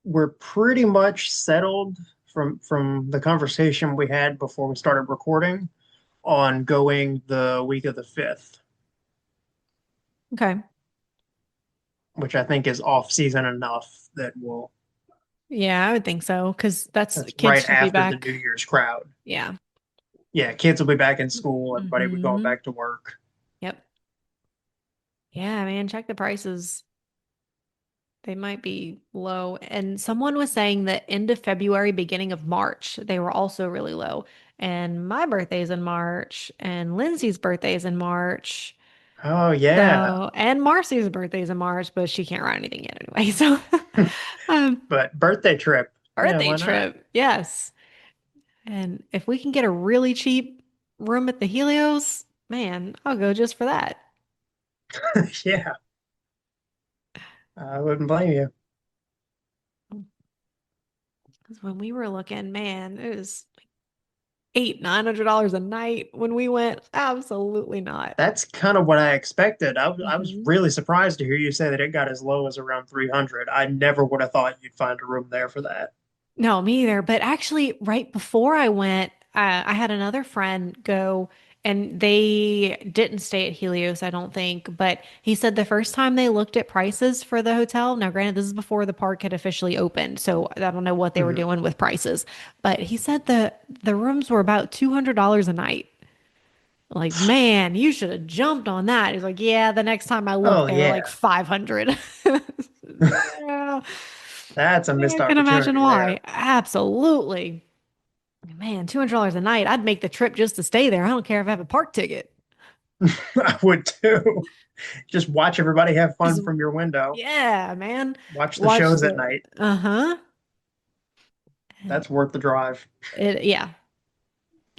S1: we're pretty much settled from the conversation we had before we started recording on going the week of the 5th,
S2: okay.
S1: which I think is off season enough that will
S2: Yeah, I would think so, because that's
S1: that's
S2: kids
S1: right
S2: should be
S1: after the
S2: back.
S1: New Year's crowd.
S2: Yeah.
S1: Yeah, kids will be back in school, everybody will be going
S2: Hmm.
S1: back to work.
S2: Yep. Yeah, man, check the prices. They might be low. And someone was saying that end of February, beginning of March, they were also really low. And my birthday's in March, and Lindsay's birthday's in March.
S1: Oh yeah.
S2: So, and Marcy's birthday's in March, but she can't write anything yet anyway. So, um,
S1: But birthday trip. Yeah,
S2: birthday
S1: why not?
S2: trip, yes. And if we can get a really cheap room at the Helios, man, I'll go just for that.
S1: Yeah, I wouldn't blame you.
S2: 'Cause when we were looking, man, it was like $900 a night when we went. Absolutely not.
S1: That's kind of what I expected. I was
S2: Hmm.
S1: really surprised to hear you say that it got as low as around 300. I never would have thought you'd find a room there for that.
S2: No, me either. But actually, right before I went, I had another friend go and they didn't stay at Helios, I don't think. But he said the first time they looked at prices for the hotel, now granted, this is before the park had officially opened, so I don't know what they were
S1: Mhm.
S2: doing with prices. But he said the rooms were about $200 a night. Like, man, you should have jumped on that. He's like, yeah, the next time I looked,
S1: Oh
S2: they were like
S1: yeah,
S2: 500. Yeah,
S1: that's a missed
S2: I can imagine
S1: opportunity
S2: why.
S1: there.
S2: Absolutely. Man, $200 a night. I'd make the trip just to stay there. I don't care if I have a park ticket.
S1: I would too. Just watch everybody have
S2: Just,
S1: fun from your window.
S2: yeah, man.
S1: Watch the
S2: Watch
S1: shows at
S2: the,
S1: night.
S2: uh-huh. And
S1: That's worth the drive.
S2: yeah.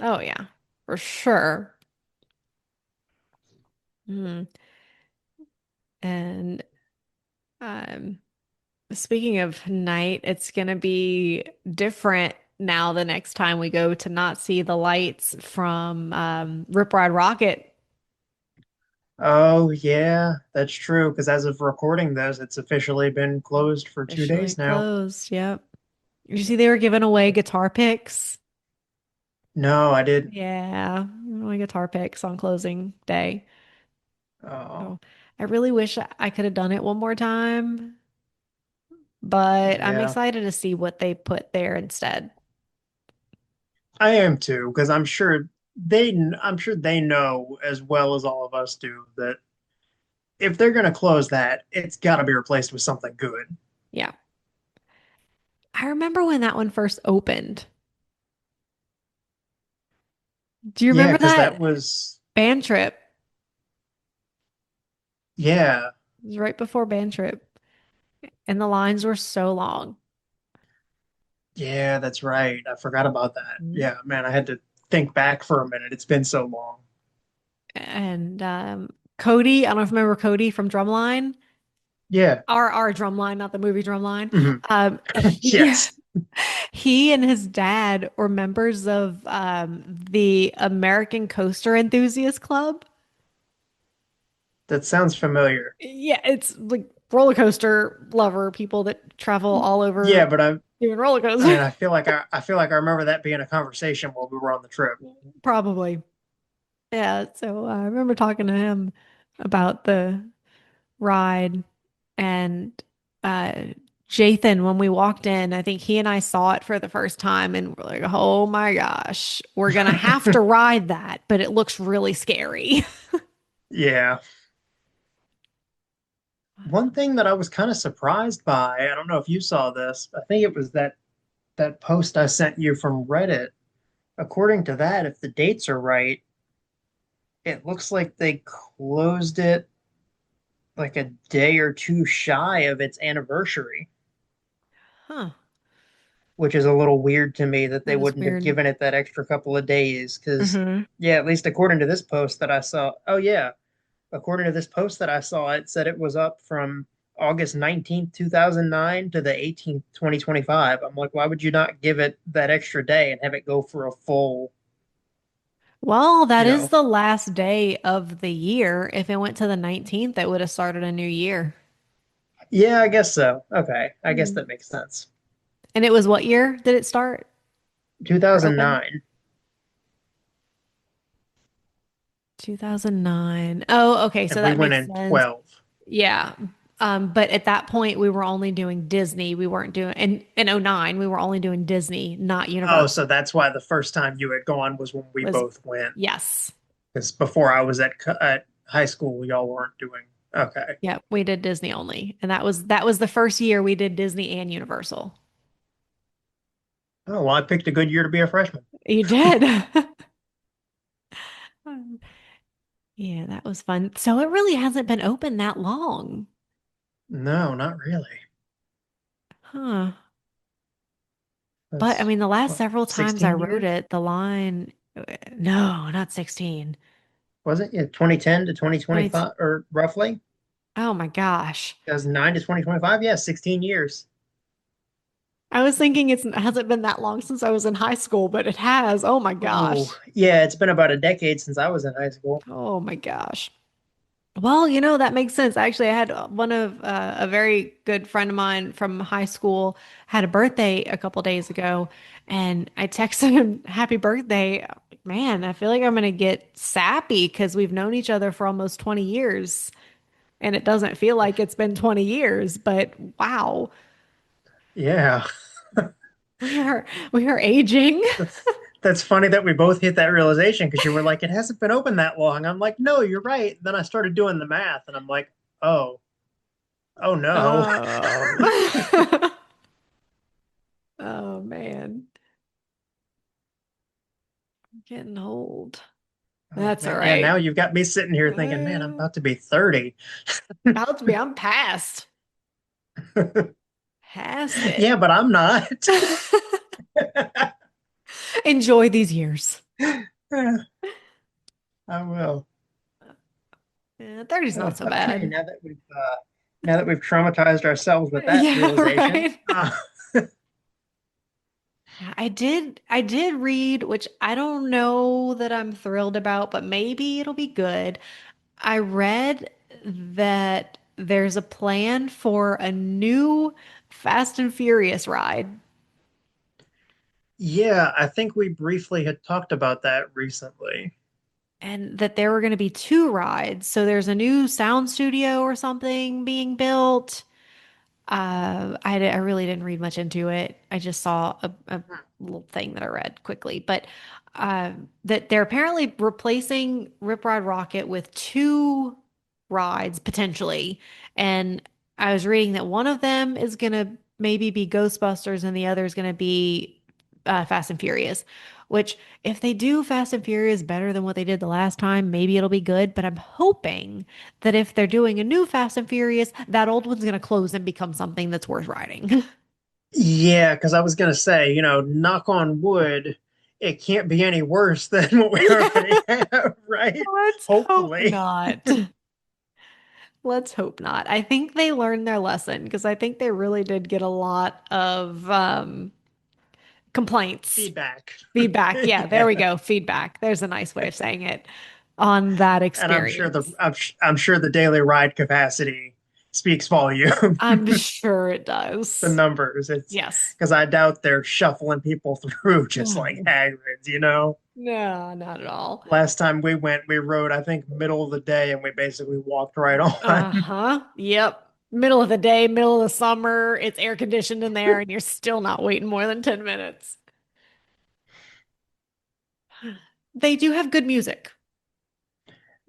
S2: Oh, yeah, for sure. Mm. And um, speaking of night, it's gonna be different now the next time we go to not see the lights from Rip Ride Rocket
S1: Oh yeah, that's true. Because as of recording this, it's officially been closed for two
S2: officially
S1: days now.
S2: closed. Yep. You see they were giving away guitar picks.
S1: No, I did.
S2: Yeah, only guitar picks on closing day.
S1: Oh
S2: So I really wish I could have done it one more time, but I'm
S1: yeah,
S2: excited to see what they put there instead.
S1: I am too. Because I'm sure they know as well as all of us do that if they're going to close that, it's got to be replaced with something good.
S2: Yeah. I remember when that one first opened. Do you
S1: Yeah,
S2: remember
S1: because that
S2: that
S1: was
S2: band trip?
S1: yeah,
S2: It was right before band trip, and the lines were so long.
S1: yeah, that's right. I forgot about that.
S2: Mhm.
S1: Yeah, man, I had to think back for a minute. It's been so long.
S2: And Cody, I don't know if you remember Cody from Drumline,
S1: Yeah.
S2: our Drumline, not the movie Drumline.
S1: Mhm.
S2: He
S1: Yes.
S2: he and his dad were members of the American Coaster Enthusiast Club.
S1: That sounds familiar.
S2: Yeah, it's like roller coaster lover, people that travel all
S1: Yeah,
S2: over
S1: but
S2: doing roller
S1: and
S2: coasters.
S1: I feel like I remember that being a conversation while we were on the trip.
S2: Probably. Yeah. So I remember talking to him about the ride and uh Jathan, when we walked in, I think he and I saw it for the first time and we're like, oh my gosh, we're gonna have to ride that, but it looks really scary.
S1: Yeah. One thing that I was kind of surprised by, I don't know if you saw this, I think it was that post I sent you from Reddit. According to that, if the dates are right, it looks like they closed it like a day or two shy of its anniversary,
S2: Huh.
S1: which is a little weird to me that they
S2: That is
S1: wouldn't have
S2: weird.
S1: given it that extra couple of days. Because,
S2: Hmm.
S1: yeah, at least according to this post that I saw, oh, yeah, according to this post that I saw, it said it was up from August 19th, 2009 to the 18th, 2025. I'm like, why would you not give it that extra day and have it go for a full,
S2: Well,
S1: you
S2: that is
S1: know?
S2: the last day of the year. If it went to the 19th, that would have started a new year.
S1: Yeah, I guess so. Okay. I guess
S2: Hmm.
S1: that makes sense.
S2: And it was what year did it start or open?
S1: 2009.
S2: 2009. Oh, okay. So
S1: And we
S2: that
S1: went
S2: makes
S1: in
S2: sense.
S1: 12.
S2: Yeah. But at that point, we were only doing Disney. We weren't doing, in '09, we were only doing Disney, not
S1: Oh,
S2: Universal.
S1: so that's why the first time you had gone was when we
S2: Was,
S1: both went.
S2: yes.
S1: Because before I was at high school, y'all weren't doing. Okay.
S2: Yeah, we did Disney only. And that was the first year we did Disney and Universal.
S1: Oh, well, I picked a good year to be a freshman.
S2: You did. Yeah, that was fun. So it really hasn't been open that long.
S1: No, not really.
S2: Huh. But I
S1: That's
S2: mean, the last
S1: what,
S2: several times I
S1: 16
S2: rode
S1: years?
S2: it, the line, no, not 16.
S1: Was it? Yeah, 2010 to
S2: 20,
S1: 2025, or roughly
S2: oh my gosh.
S1: 2009 to 2025. Yeah, 16 years.
S2: I was thinking it hasn't been that long since I was in high school, but it has. Oh my
S1: Oh,
S2: gosh.
S1: yeah, it's been about a decade since I was in high school.
S2: Oh my gosh. Well, that makes sense. Actually, I had one of a very good friend of mine from high school had a birthday a couple days ago, and I texted him happy birthday. Man, I feel like I'm gonna get sappy because we've known each other for almost 20 years, and it doesn't feel like it's been 20 years, but wow,
S1: Yeah,
S2: we are we are aging.
S1: that's that's funny that we both hit that realization because you were like, it hasn't been open that long. I'm like, no, you're right. Then I started doing the math, and I'm like, oh, oh no.
S2: Um, oh man, I'm getting old.
S1: Oh
S2: That's all
S1: man, yeah. Now
S2: right.
S1: you've got me sitting here thinking, man, I'm about to be 30.
S2: About to be, I'm past
S1: Yeah,
S2: it.
S1: but I'm not.
S2: Enjoy these years.
S1: Yeah, I will.
S2: Yeah, 30's not so
S1: Okay,
S2: bad.
S1: now that we've traumatized ourselves with that
S2: Yeah,
S1: realization,
S2: right. I did read, which I don't know that I'm thrilled about, but maybe it'll be good. I read that there's a plan for a new Fast and Furious ride,
S1: yeah, I think we briefly had talked about that recently.
S2: and that there were going to be two rides. So there's a new sound studio or something being built. I really didn't read much into it. I just saw a little thing that I read quickly, but that they're apparently replacing Rip Ride Rocket with two rides potentially. And I was reading that one of them is gonna maybe be Ghostbusters and the other is gonna be Fast and Furious. Which, if they do Fast and Furious better than what they did the last time, maybe it'll be good. But I'm hoping that if they're doing a new Fast and Furious, that old one's going to close and become something that's worth riding.
S1: Yeah, because I was gonna say, knock on wood, it can't be any worse than what we already have, right?
S2: Let's hope
S1: Hopefully.
S2: not. Let's hope not. I think they learned their lesson because I think they really did get a lot of complaints,
S1: Feedback.
S2: feedback. Yeah, there
S1: Yeah.
S2: we go. Feedback. There's a nice way of saying it on that
S1: And
S2: experience.
S1: I'm sure the daily ride capacity speaks volume.
S2: I'm sure it
S1: The
S2: does.
S1: numbers. It's
S2: Yes.
S1: because I doubt they're shuffling people through just like
S2: No,
S1: Hagrid's, you know?
S2: not at all.
S1: Last time we went, we rode, I think, middle of the day, and we basically walked right on.
S2: Uh-huh. Yep. Middle of the day, middle of the summer, it's air conditioned in there, and you're still not waiting more than 10 minutes. They do have good music.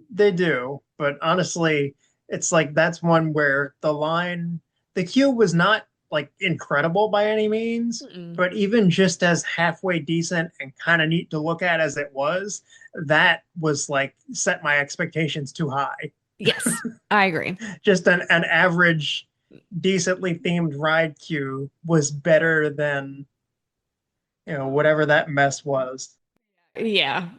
S1: They do, but honestly, it's like that's one where the queue was not like incredible by any means,
S2: Mm-mm.
S1: but even just as halfway decent and kind of neat to look at as it was, that was like set my expectations too high.
S2: Yes, I agree.
S1: Just an average, decently themed ride queue was better than, whatever that mess was.
S2: Yeah.